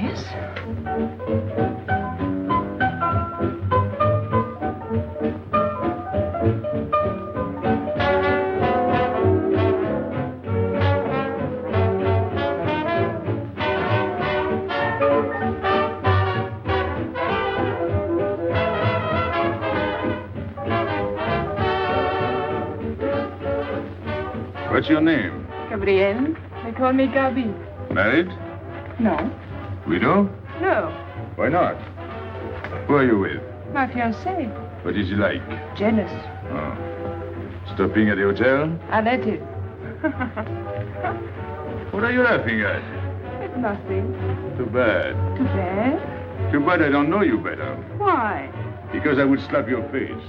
Yes. What's your name? Gabrielle. They call me Gabi. Married? No. Widow? No. Why not? Who are you with? My fiancé. What is he like? Jealous. Oh. Stopping at the hotel? I let him. What are you laughing at? It's nothing. Too bad. Too bad? Too bad I don't know you better. Why? Because I would slap your face.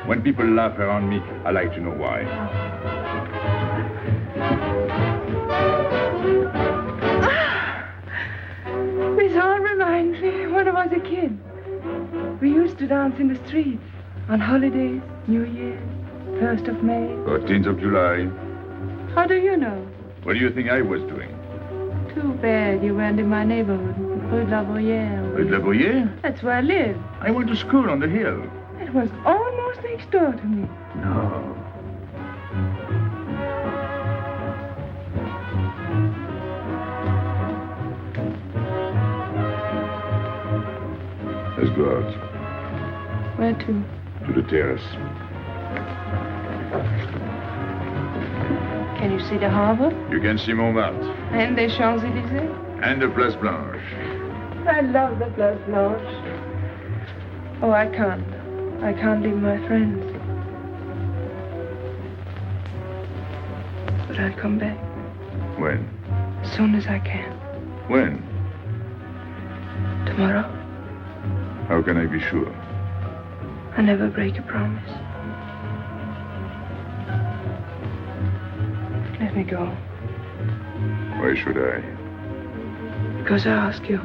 When people laugh around me, I like to know why. This all reminds me when I was a kid. We used to dance in the streets on holidays, New Year's, 1st of May. 14th of July. How do you know? What do you think I was doing? Too bad you weren't in my neighborhood, Rue de la Boyer. Rue de la Boyer? That's where I lived. I went to school on the hill. It was almost next door to me. No. Let's go out. Where to? To the terrace. Can you see the harbor? You can see Montmartre. And the Champs-Élysées? And the Place Blanche. I love the Place Blanche. Oh, I can't. I can't leave my friends. But I'll come back. When? As soon as I can. When? Tomorrow. How can I be sure? I never break a promise. Let me go. Why should I? Because I ask you.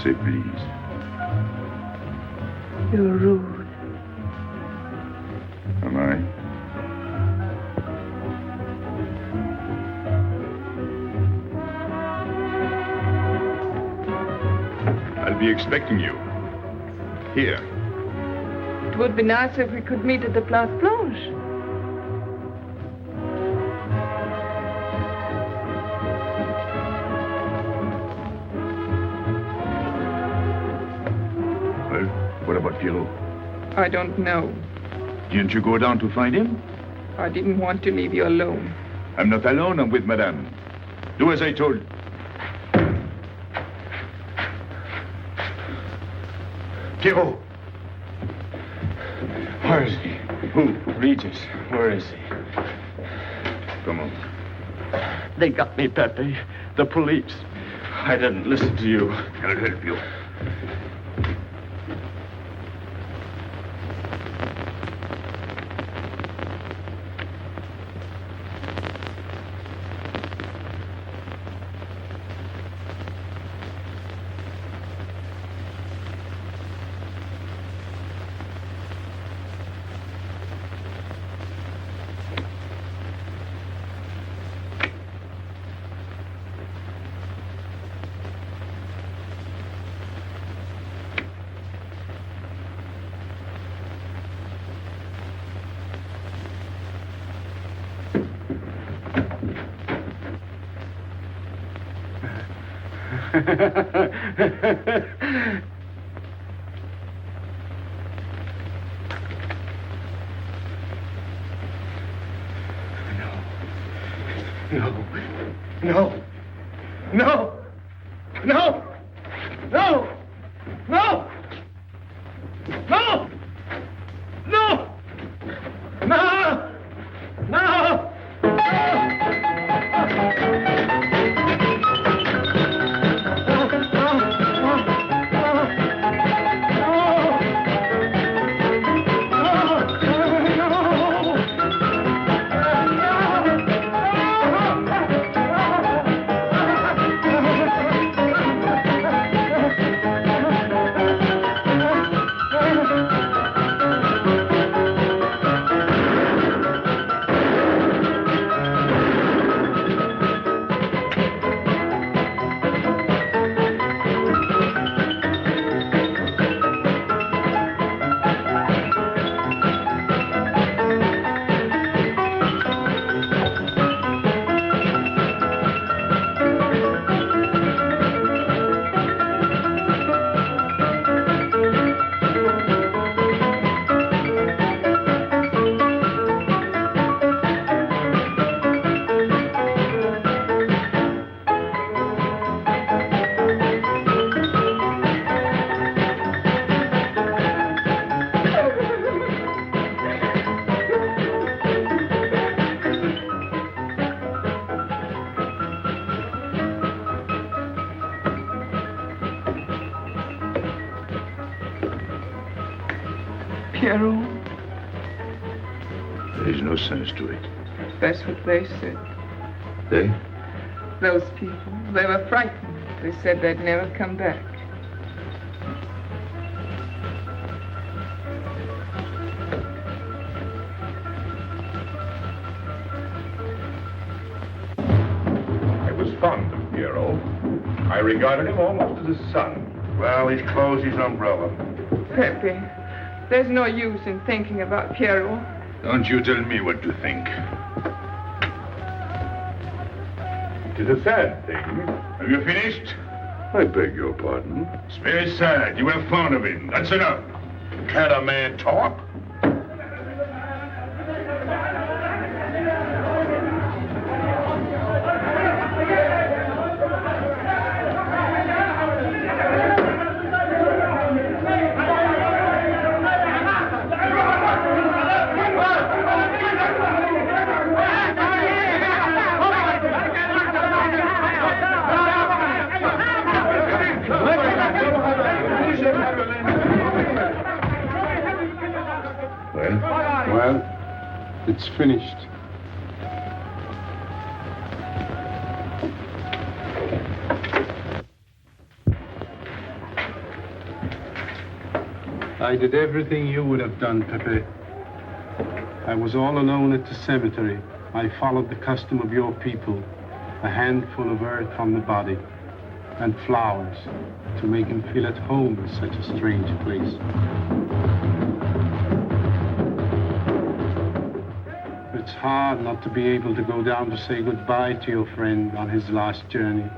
Say please. You're rude. Am I? I'll be expecting you. Here. It would be nice if we could meet at the Place Blanche. Well, what about Pierrot? I don't know. Didn't you go down to find him? I didn't want to leave you alone. I'm not alone, I'm with Madame. Do as I told. Pierrot! Where is he? Who? Regis. Where is he? Come on. They got me, Pepe. The police. I didn't listen to you. I'll help you. No. No. No. No. No. No. No. No. No. No. Pierrot, There's no sense to it. that's what they said. They? Those people, they were frightened. They said they'd never come back. I was fond of Pierrot. I regarded him almost as a son. Well, he's closed his umbrella. Pepe, there's no use in thinking about Pierrot. Don't you tell me what to think. It is a sad thing. Have you finished? I beg your pardon. It's very sad. You were fond of him. That's enough. Can't a man talk? Well, it's finished. I did everything you would have done, Pepe. I was all alone at the cemetery. I followed the custom of your people, a handful of earth on the body, and flowers to make him feel at home in such a strange place. It's hard not to be able to go down to say goodbye to your friend on his last journey.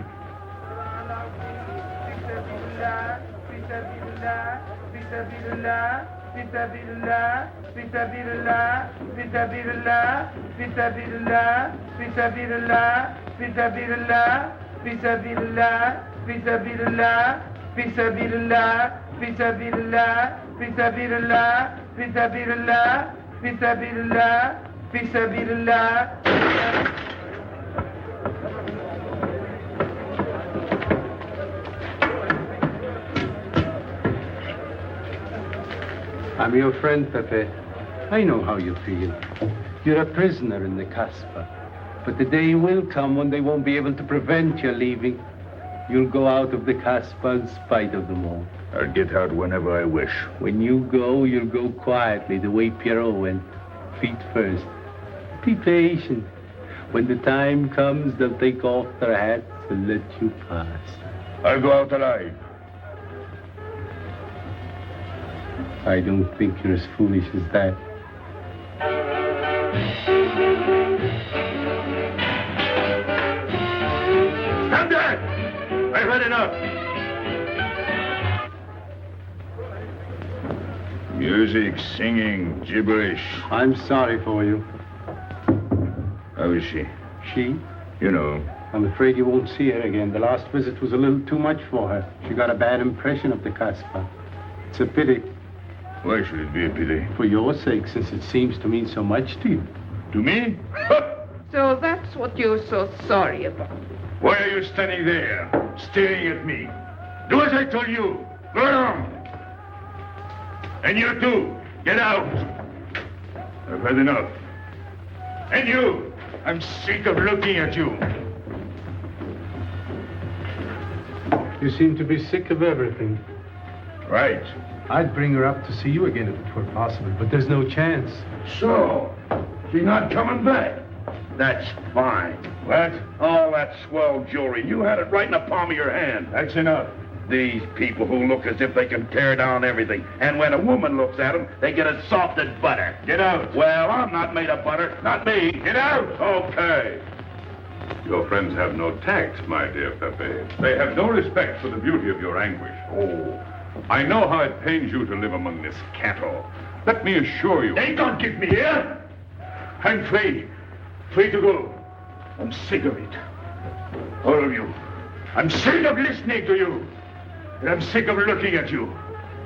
I'm your friend, Pepe. I know how you feel. You're a prisoner in the Casbah. But the day will come when they won't be able to prevent your leaving. You'll go out of the Casbah in spite of them all. I'll get out whenever I wish. When you go, you'll go quietly, the way Pierrot went, feet first. Be patient. When the time comes, they'll take off their hats and let you pass. I'll go out alive. I don't think you're as foolish as that. Stand there! I've had enough. up! Music, singing, gibberish. I'm sorry for you. How is she? She? You know. I'm afraid you won't see her again. The last visit was a little too much for her. She got a bad impression of the Casbah. It's a pity. Why should it be a pity? For your sake, since it seems to mean so much to you. To me? So that's what you're so sorry about. Why are you standing there, staring at me? Do as I told you. Go on. And you too, get out. I've had enough. And you, I'm sick of looking at you. You seem to be sick of everything. Right. I'd bring her up to see you again if it were possible, but there's no chance. So, she's not coming back. That's fine. What? All that swell jewelry, you had it right in the palm of your hand. That's enough. These people who look as if they can tear down everything. And when a woman looks at them, they get as soft as butter. Get out. Well, I'm not made of butter. Not me. Get out. Okay. Your friends have no tact, my dear Pepe. They have no respect for the beauty of your anguish. Oh, I know how it pains you to live among this cattle. Let me assure you... They don't keep me here. I'm free. Free to go. I'm sick of it. All of you. I'm sick of listening to you. And I'm sick of looking at you.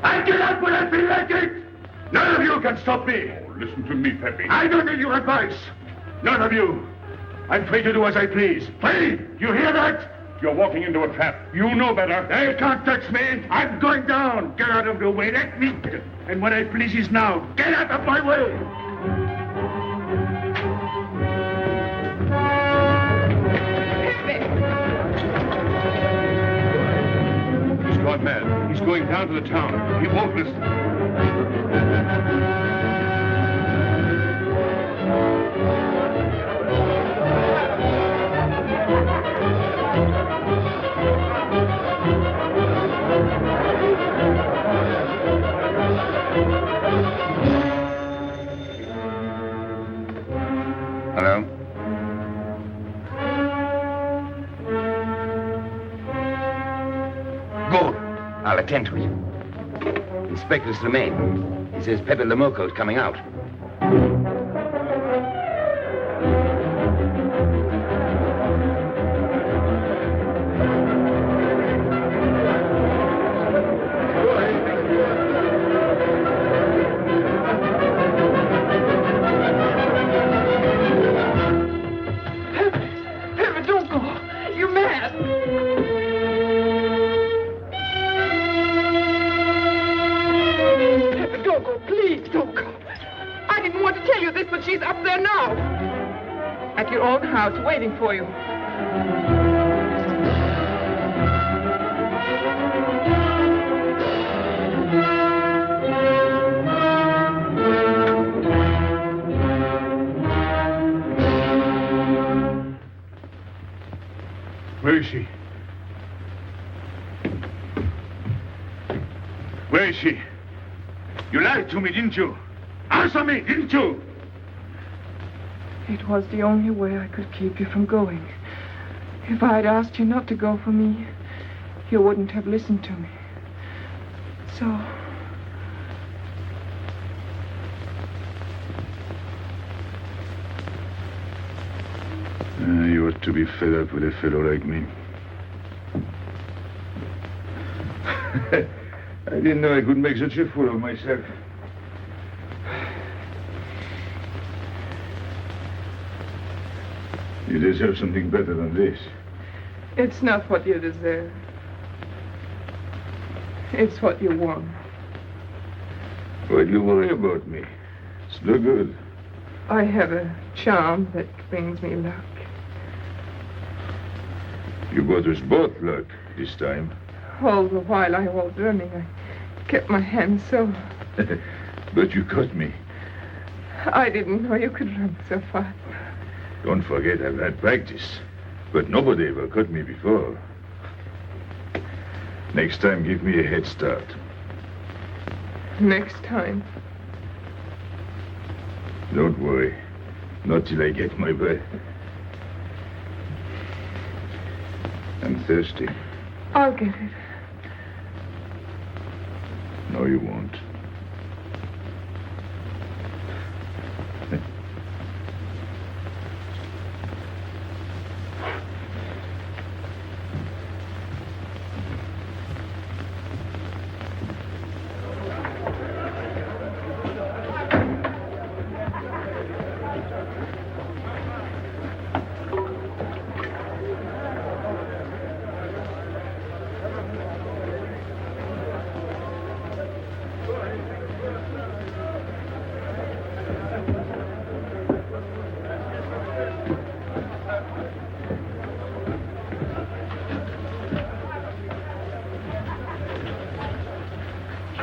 I get out when I feel like it. None of you can stop me. Oh, listen to me, Pepe. I don't need your advice. None of you. I'm free to do as I please. Free! You hear that? You're walking into a trap. You know better. They can't touch me. I'm going down. Get out of the way. Let me. And what I please is now. Get out of my way. He's gone mad. He's going down to the town. He won't listen. Hello? Good. I'll attend to it. Inspector Slemaine. He says Pépé le Moko is coming out. Pepe, don't go. You're mad. Pepe, don't go. Please, don't go. I didn't want to tell you this, but she's up there now. At your own house, waiting for you. Where is she? Where is she? You lied to me, didn't you? Answer me, didn't you? It was the only way I could keep you from going. If I'd asked you not to go for me, you wouldn't have listened to me. So... You ought to be fed up with a fellow like me. I didn't know I could make such a fool of myself. You deserve something better than this. It's not what you deserve. It's what you want. Why do you worry about me? It's no good. I have a charm that brings me luck. You brought us both luck this time. All the while I was running, I kept my hand so... But you caught me. I didn't know you could run so fast. Don't forget I've had practice. But nobody ever caught me before. Next time, give me a head start. Next time. Don't worry. Not till I get my breath. I'm thirsty. I'll get it. No, you won't.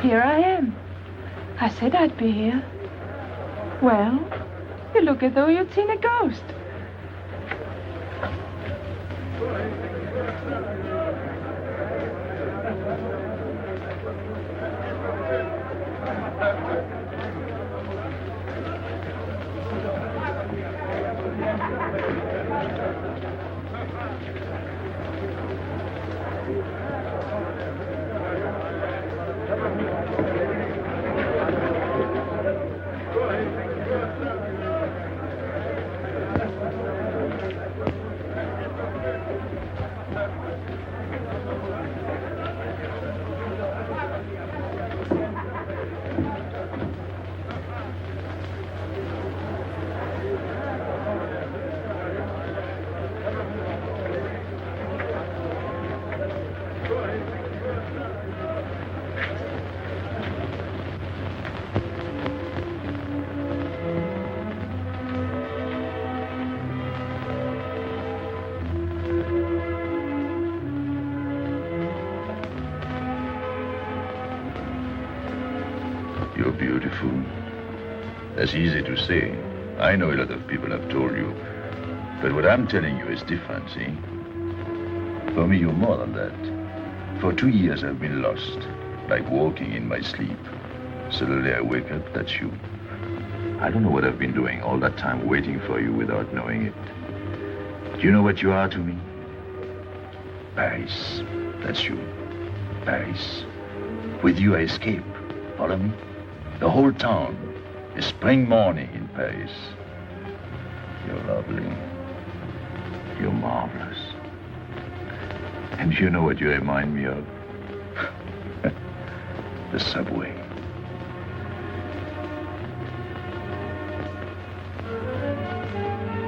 Here I am. I said I'd be here. Well, you look as though you'd seen a ghost. You're beautiful. That's easy to say. I know a lot of people have told you. But what I'm telling you is different, see? For me, you're more than that. For 2 years, I've been lost, like walking in my sleep. Suddenly, I wake up, that's you. I don't know what I've been doing all that time waiting for you without knowing it. Do you know what you are to me? Paris. That's you. Paris. With you, I escape. Follow me? The whole town. A spring morning in Paris. You're lovely. You're marvelous. And you know what you remind me of? The subway.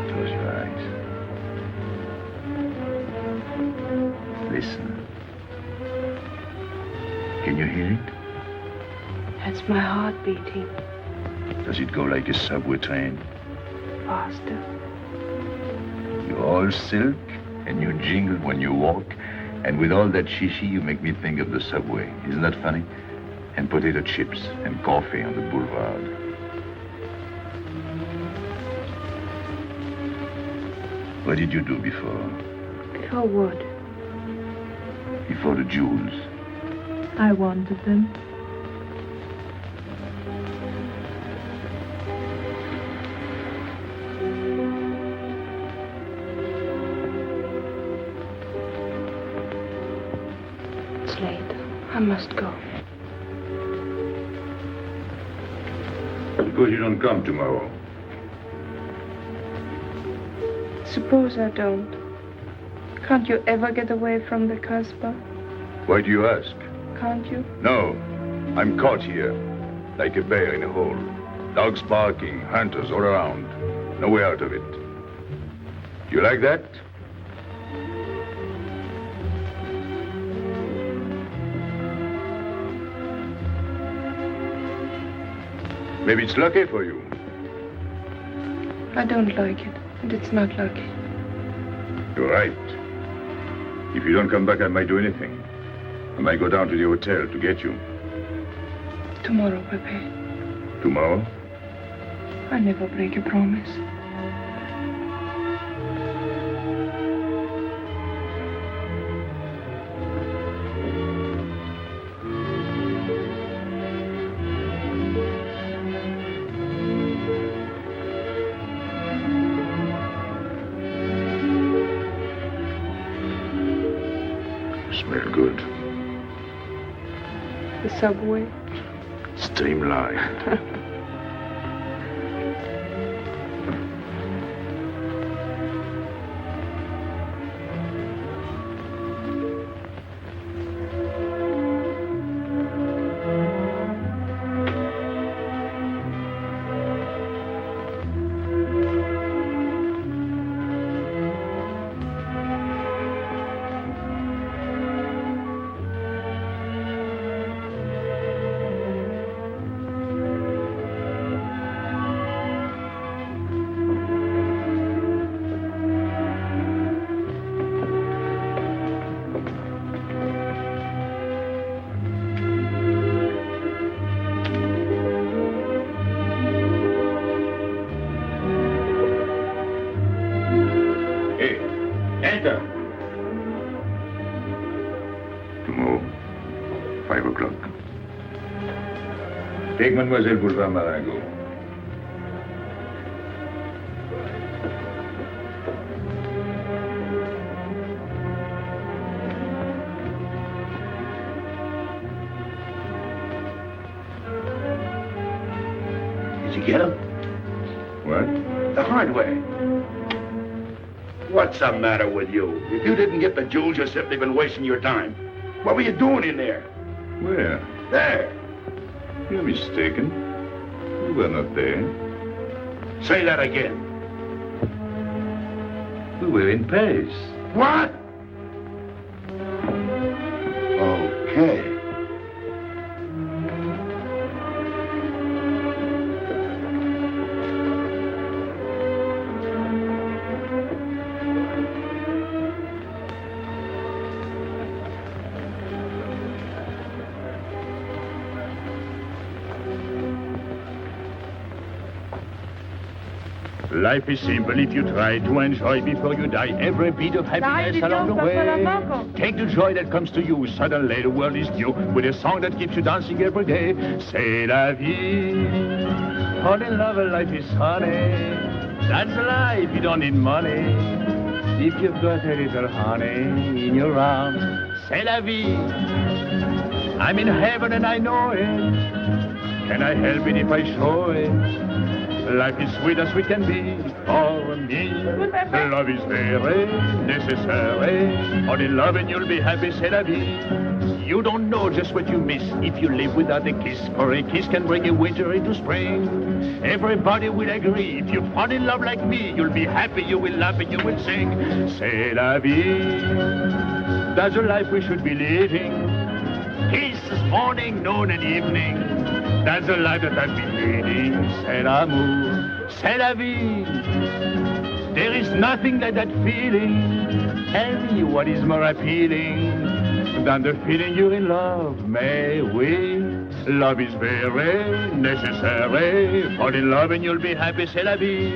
Close your eyes. Listen. Can you hear it? That's my heart beating. Does it go like a subway train? Faster. You're all silk, and you jingle when you walk, and with all that shishi, you make me think of the subway. Isn't that funny? And potato chips and coffee on the boulevard. What did you do before? Before what? Before the jewels. I wanted them. It's late. I must go. Suppose you don't come tomorrow. Suppose I don't. Can't you ever get away from the Casbah? Why do you ask? Can't you? No. I'm caught here, like a bear in a hole. Dogs barking, hunters all around. No way out of it. Do you like that? Maybe it's lucky for you. I don't like it, and it's not lucky. You're right. If you don't come back, I might do anything. I might go down to the hotel to get you. Tomorrow, Pepe. Tomorrow? I never break a promise. Smell good. The subway. Streamlined. Take Mademoiselle Boulevard Marengo. Did you get him? What? The hardware. What's the matter with you? If you didn't get the jewels, you've simply been wasting your time. What were you doing in there? Where? There. You're mistaken. You were not there. Say that again. We were in Paris. What? Okay. Life is simple if you try to enjoy before you die every bit of happiness along the way. Take the joy that comes to you. Suddenly the world is new with a song that keeps you dancing every day. C'est la vie. Fall in love, life is honey. That's life, you don't need money. If you've got a little honey in your arms, c'est la vie. I'm in heaven and I know it. Can I help it if I show it? Life is sweet as sweet can be for me. Love is very necessary. Fall in love and you'll be happy, c'est la vie. You don't know just what you miss if you live without a kiss. For a kiss can bring a winter into spring. Everybody will agree. If you fall in love like me, you'll be happy, you will laugh and you will sing. C'est la vie. That's the life we should be living. Kisses morning, noon and evening. That's the life that I've been leading. C'est l'amour, c'est la vie. There is nothing like that feeling. Tell me what is more appealing than the feeling you're in love, may we? Love is very necessary. Fall in love and you'll be happy, c'est la vie.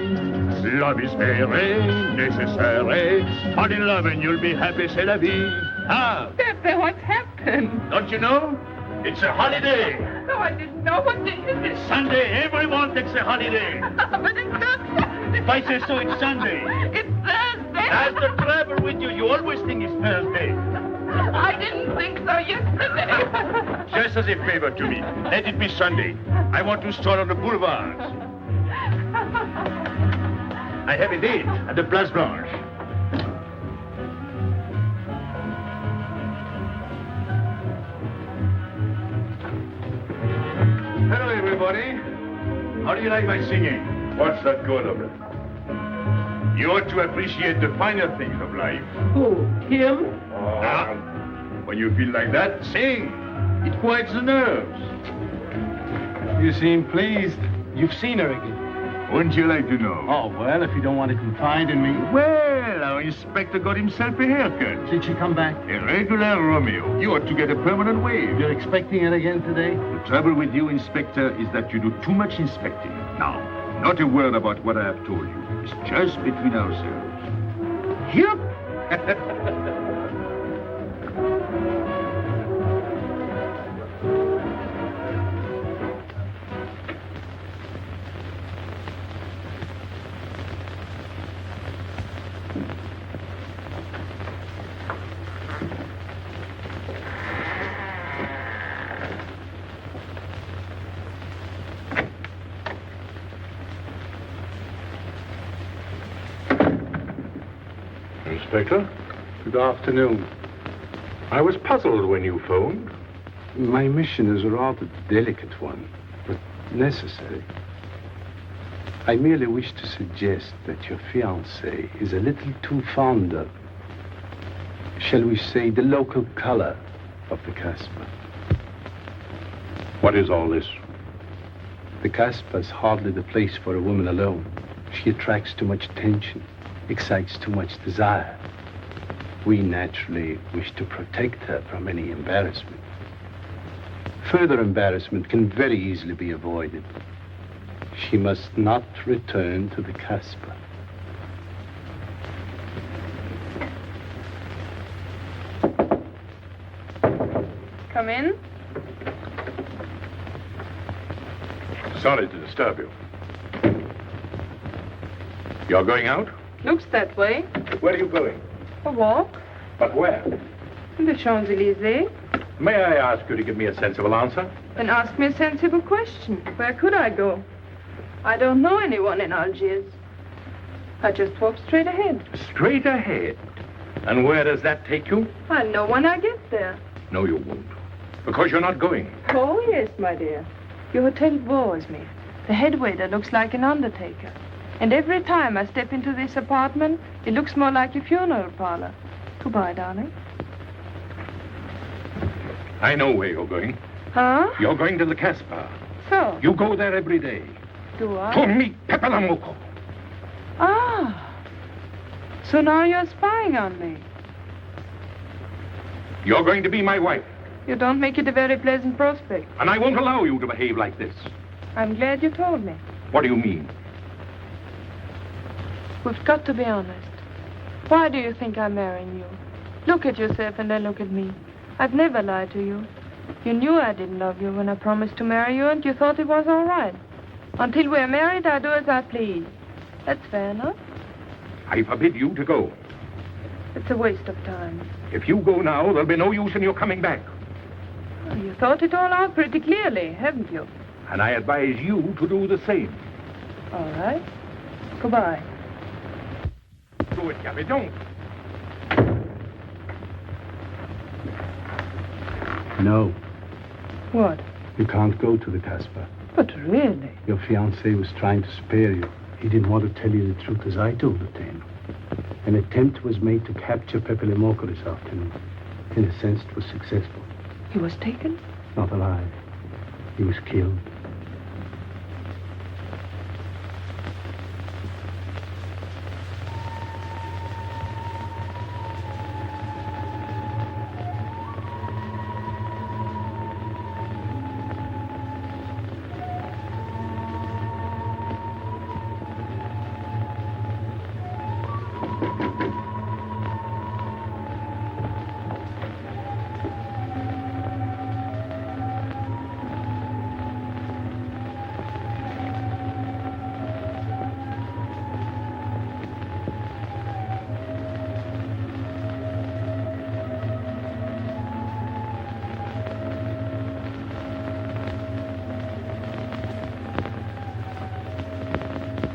Love is very necessary. Fall in love and you'll be happy, c'est la vie. Ah! Pepe, what's happened? Don't you know? It's a holiday. No, I didn't know. What day is it? Sunday. Everyone takes a holiday. But it's not Sunday. If I say so, it's Sunday. It's Thursday. That's the trouble with you. You always think it's Thursday. I didn't think so yesterday. Just as a favor to me, let it be Sunday. I want to stroll on the boulevards. I have a date at the Place Blanche. Hello, everybody. How do you like my singing? What's that good of it? You ought to appreciate the finer things of life. Who? Him? Ah, when you feel like that, sing. It quiets the nerves. You seem pleased. You've seen her again. Wouldn't you like to know? Oh, well, if you don't want to confide in me. Well, our inspector got himself a haircut. Did she come back? A regular Romeo. You ought to get a permanent wave. You're expecting it again today? The trouble with you, Inspector, is that you do too much inspecting. Now, not a word about what I have told you. It's just between ourselves. Yep. Inspector, good afternoon. I was puzzled when you phoned. My mission is a rather delicate one, but necessary. I merely wish to suggest that your fiancé is a little too fond of, shall we say, the local color of the Casbah. What is all this? The Casbah is hardly the place for a woman alone. She attracts too much attention, excites too much desire. We naturally wish to protect her from any embarrassment. Further embarrassment can very easily be avoided. She must not return to the Casbah. Come in. Sorry to disturb you. You're going out? Looks that way. Where are you going? A walk. But where? The Champs-Élysées. May I ask you to give me a sensible answer? Then ask me a sensible question. Where could I go? I don't know anyone in Algiers. I just walk straight ahead. Straight ahead? And where does that take you? I'll know when I get there. No, you won't. Because you're not going. Oh, yes, my dear. Your hotel bores me. The head waiter looks like an undertaker. And every time I step into this apartment, it looks more like a funeral parlor. Goodbye, darling. I know where you're going. Huh? You're going to the Casbah. So? You go there every day. Do I? To meet Pépé le Moko. Ah. So now you're spying on me. You're going to be my wife. You don't make it a very pleasant prospect. And I won't allow you to behave like this. I'm glad you told me. What do you mean? We've got to be honest. Why do you think I'm marrying you? Look at yourself and then look at me. I've never lied to you. You knew I didn't love you when I promised to marry you, and you thought it was all right. Until we're married, I do as I please. That's fair enough. I forbid you to go. It's a waste of time. If you go now, there'll be no use in your coming back. Well, you thought it all out pretty clearly, haven't you? And I advise you to do the same. All right. Goodbye. Do it, Gabby, don't. No. What? You can't go to the Casbah. But really? Your fiancé was trying to spare you. He didn't want to tell you the truth as I told it to him. An attempt was made to capture Pépé le Moko this afternoon. In a sense, it was successful. He was taken? Not alive. He was killed.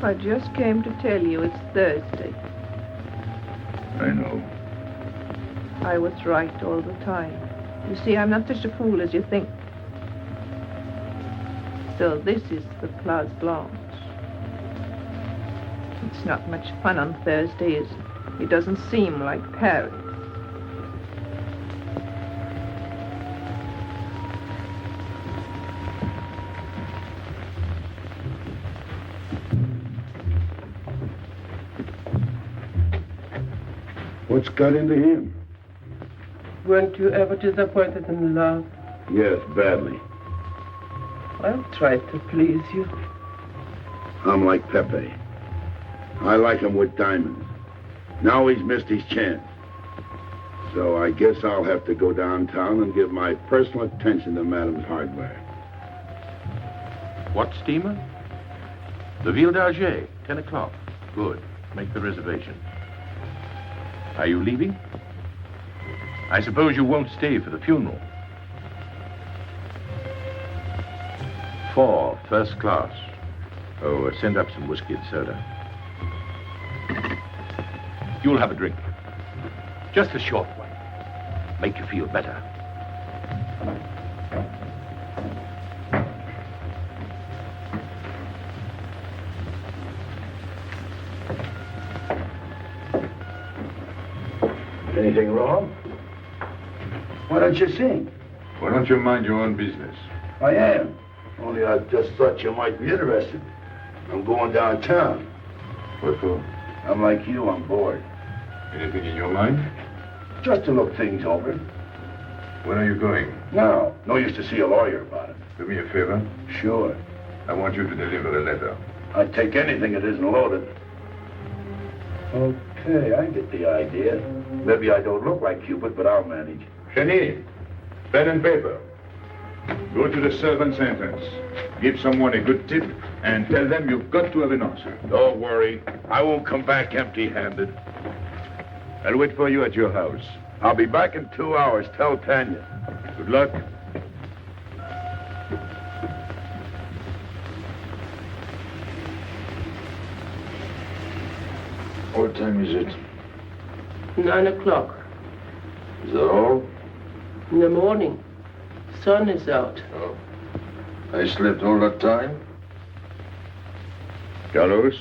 I just came to tell you it's Thursday. I know. I was right all the time. You see, I'm not such a fool as you think. So this is the Place Blanche. It's not much fun on Thursday, is it? It doesn't seem like Paris. What's got into him? Weren't you ever disappointed in love? Yes, badly. I'll try to please you. I'm like Pepe. I like him with diamonds. Now he's missed his chance. So I guess I'll have to go downtown and give my personal attention to Madame's hardware. What steamer? The Ville d'Alger, 10 o'clock. Good. Make the reservation. Are you leaving? I suppose you won't stay for the funeral. 4, first class. Oh, send up some whiskey and soda. You'll have a drink. Just a short one. Make you feel better. Anything wrong? Why don't you sing? Why don't you mind your own business? I am. Only I just thought you might be interested. I'm going downtown. What for? I'm like you, I'm bored. Anything in your mind? Just to look things over. When are you going? No. No use to see a lawyer about it. Do me a favor. Sure. I want you to deliver a letter. I'd take anything that isn't loaded. Okay, I get the idea. Maybe I don't look like Cupid, but I'll manage. Charie, pen and paper. Go to the servants' entrance. Give someone a good tip and tell them you've got to have an answer. Don't worry. I won't come back empty-handed. I'll wait for you at your house. I'll be back in 2 hours. Tell Tanya. Good luck. What time is it? 9 o'clock. Is that all? In the morning. Sun is out. Oh. I slept all that time? Carlos?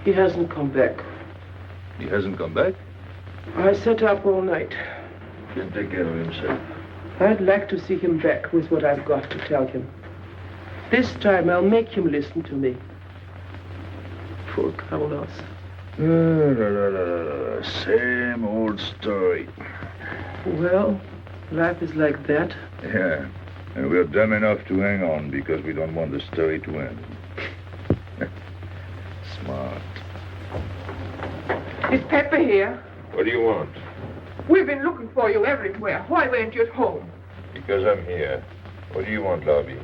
He hasn't come back. He hasn't come back? I sat up all night. Can take care of himself. I'd like to see him back with what I've got to tell him. This time I'll make him listen to me. Poor Carlos. Same old story. Well, life is like that. Yeah. And we're dumb enough to hang on because we don't want the story to end. Smart. Is Pepe here? What do you want? We've been looking for you everywhere. Why weren't you at home? Because I'm here. What do you want, Lobby?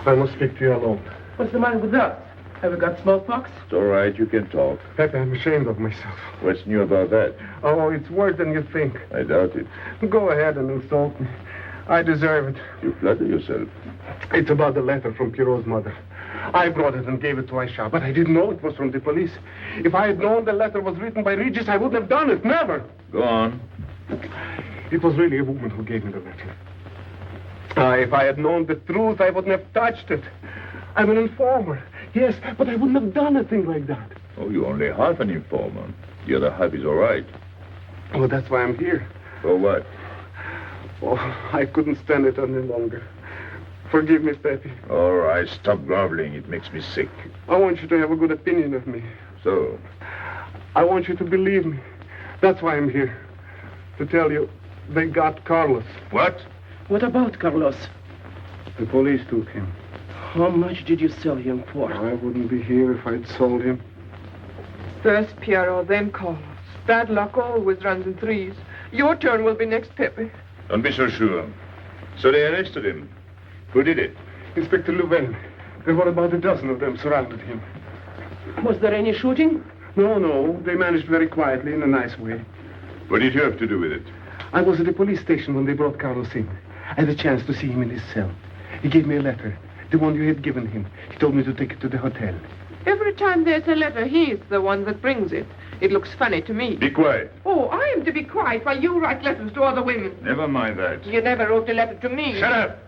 I must speak to you alone. What's the matter with us? Have we got smallpox? It's all right. You can talk. Pepe, I'm ashamed of myself. What's new about that? Oh, it's worse than you think. I doubt it. Go ahead and insult me. I deserve it. You flatter yourself. It's about the letter from Pierrot's mother. I brought it and gave it to Aisha, but I didn't know it was from the police. If I had known the letter was written by Regis, I wouldn't have done it. Never. Go on. It was really a woman who gave me the letter. If I had known the truth, I wouldn't have touched it. I'm an informer. Yes, but I wouldn't have done a thing like that. Oh, you're only half an informer. The other half is all right. Well, that's why I'm here. For what? Oh, I couldn't stand it any longer. Forgive me, Pepe. All right, stop groveling. It makes me sick. I want you to have a good opinion of me. So? I want you to believe me. That's why I'm here. To tell you, they got Carlos. What? What about Carlos? The police took him. How much did you sell him for? I wouldn't be here if I'd sold him. First Pierrot, then Carlos. Bad luck always runs in threes. Your turn will be next, Pepe. Don't be so sure. So they arrested him. Who did it? Inspector Louvain. There were about a dozen of them surrounded him. Was there any shooting? No. They managed very quietly in a nice way. What did you have to do with it? I was at the police station when they brought Carlos in. I had a chance to see him in his cell. He gave me a letter, the one you had given him. He told me to take it to the hotel. Every time there's a letter, he's the one that brings it. It looks funny to me. Be quiet. Oh, I am to be quiet while you write letters to other women. Never mind that. You never wrote a letter to me. Shut up!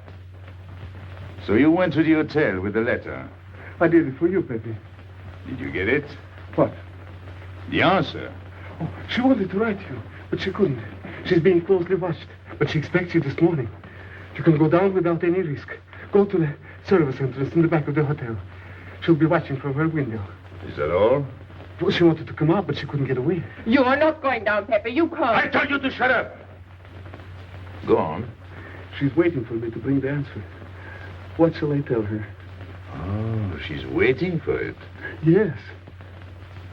So you went to the hotel with the letter. I did it for you, Pepe. Did you get it? What? The answer. Oh, she wanted to write you, but she couldn't. She's being closely watched, but she expects you this morning. You can go down without any risk. Go to the service entrance in the back of the hotel. She'll be watching from her window. Is that all? Well, she wanted to come out, but she couldn't get away. You are not going down, Pepe. You can't. I told you to shut up. Go on. She's waiting for me to bring the answer. What shall I tell her? Oh, she's waiting for it. Yes.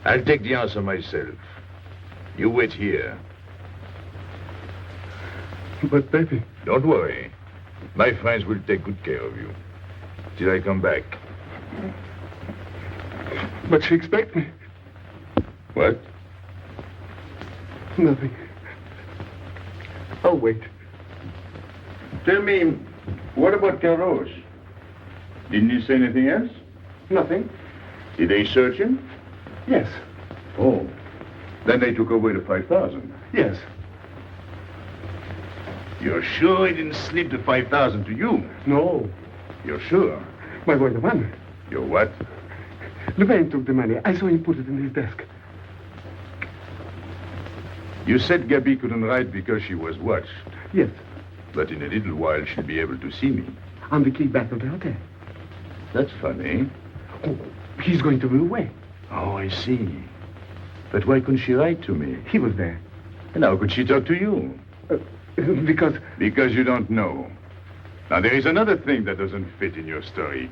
I'll take the answer myself. You wait here. But, Pepe... Don't worry. My friends will take good care of you. Till I come back. But she expects me. What? Nothing. I'll wait. Tell me, what about Carlos? Didn't he say anything else? Nothing. Did they search him? Yes. Oh. Then they took away the 5,000. Yes. You're sure he didn't slip the 5,000 to you? No. You're sure? My boy, the money. You're what? Louvain took the money. I saw him put it in his desk. You said Gabby couldn't write because she was watched. Yes. But in a little while, she'll be able to see me. On the key back of the hotel. That's funny. Oh, he's going to be away. Oh, I see. But why couldn't she write to me? He was there. And how could she talk to you? Because... Because you don't know. Now, there is another thing that doesn't fit in your story.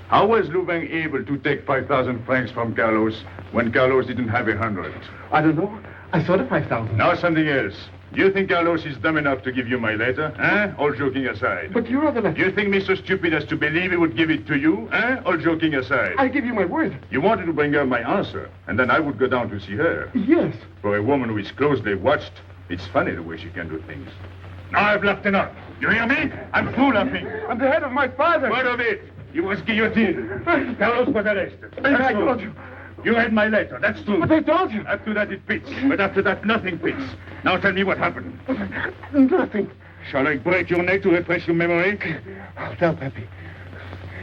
How was Louvain able to take 5,000 francs from Carlos when Carlos didn't have 100? I don't know. I saw the 5,000. Now something else. Do you think Carlos is dumb enough to give you my letter? All joking aside. But you are the letter. Do you think me so stupid as to believe he would give it to you? All joking aside. I give you my word. You wanted to bring her my answer, and then I would go down to see her. Yes. For a woman who is closely watched, it's funny the way she can do things. Now I've laughed enough. You hear me? I'm through laughing. I'm the head of my father. What of it? He was guillotined. Carlos was arrested. I told you. You read my letter, that's true. But I told you. After that it fits, but after that nothing fits. Now tell me what happened. Nothing. Shall I break your neck to refresh your memory? I'll tell Pepe.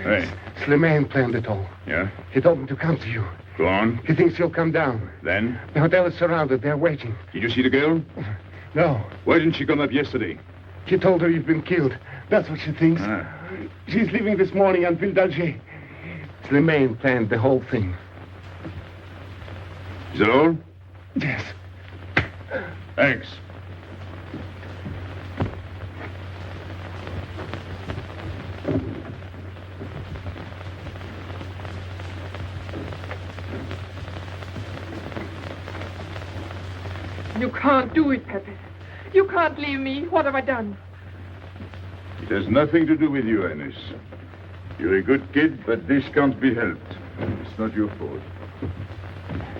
Hey. Slimane planned it all. Yeah? He told me to come to you. Go on. He thinks you'll come down. Then? The hotel is surrounded. They're waiting. Did you see the girl? No. Why didn't she come up yesterday? She told her you've been killed. That's what she thinks. She's leaving this morning on Ville d'Alger. Slimane planned the whole thing. Is that all? Yes. Thanks. You can't do it, Pepe. You can't leave me. What have I done? It has nothing to do with you, Ines. You're a good kid, but this can't be helped. It's not your fault.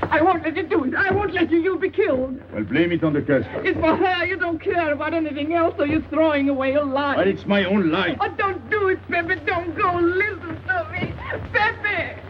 I won't let you do it. I won't let you. You'll be killed. Well, blame it on the Casbah. It's for her. You don't care about anything else, so you're throwing away your life. Well, it's my own life. Oh, don't do it, Pepe. Don't go. Listen to me. Pepe!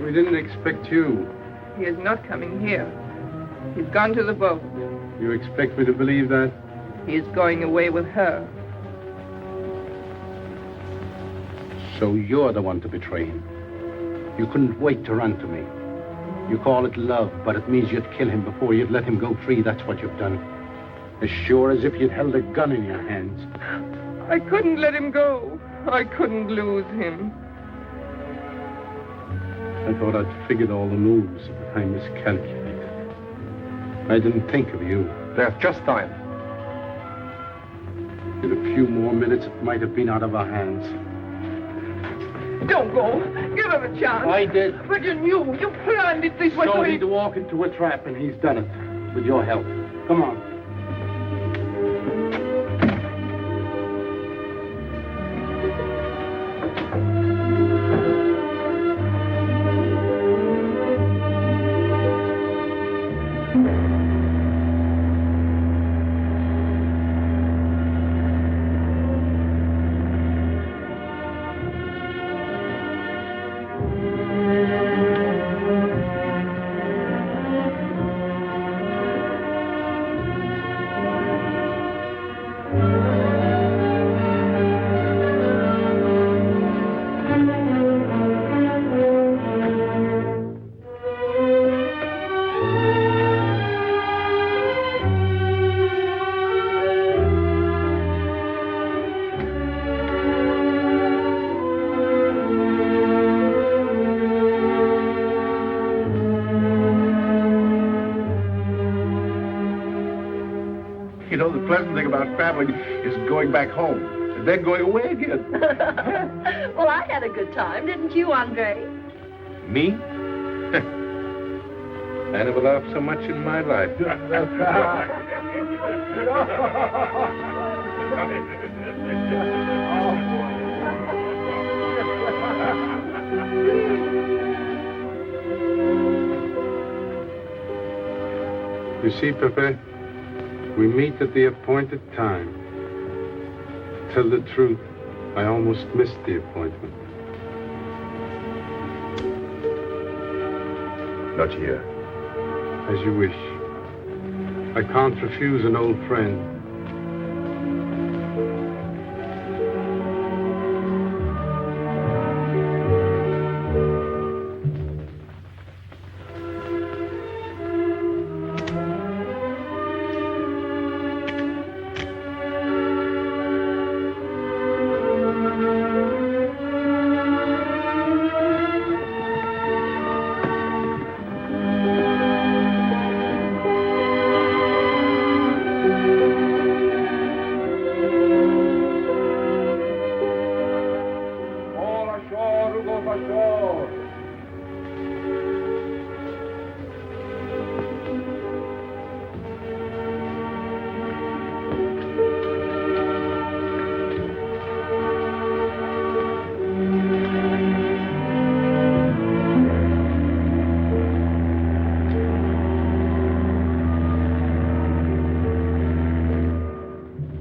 We didn't expect you. He is not coming here. He's gone to the boat. You expect me to believe that? He is going away with her. So you're the one to betray him. You couldn't wait to run to me. You call it love, but it means you'd kill him before you'd let him go free. That's what you've done. As sure as if you'd held a gun in your hands. I couldn't let him go. I couldn't lose him. I thought I'd figured all the moves, but I miscalculated. I didn't think of you. There's just time. In a few more minutes, it might have been out of our hands. Don't go. Give him a chance. I did. But you knew. You planned it this way. So he'd walk into a trap, and he's done it. With your help. Come on. You know, the pleasant thing about traveling is going back home and then going away again. Well, I had a good time, didn't you, Andre? Me? I never laughed so much in my life. You see, Pepe, we meet at the appointed time. To tell the truth, I almost missed the appointment. Not here. As you wish. I can't refuse an old friend.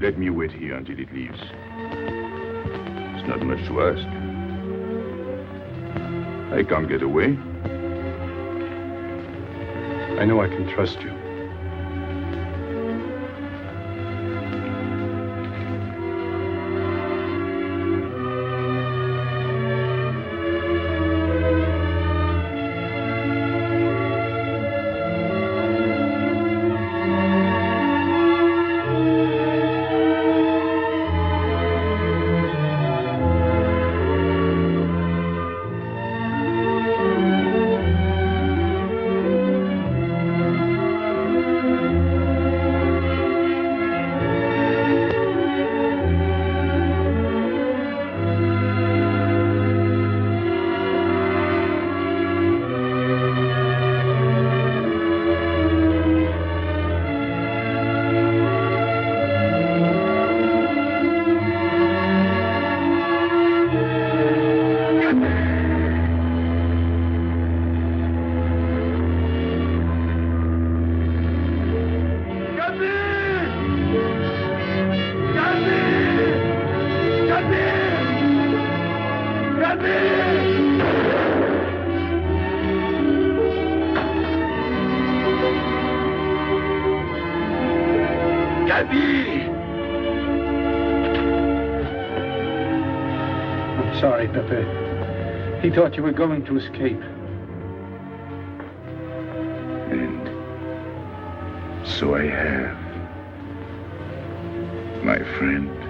Let me wait here until it leaves. It's not much to ask. I can't get away. I know I can trust you. I'm sorry, Pepe. He thought you were going to escape. And so I have, my friend.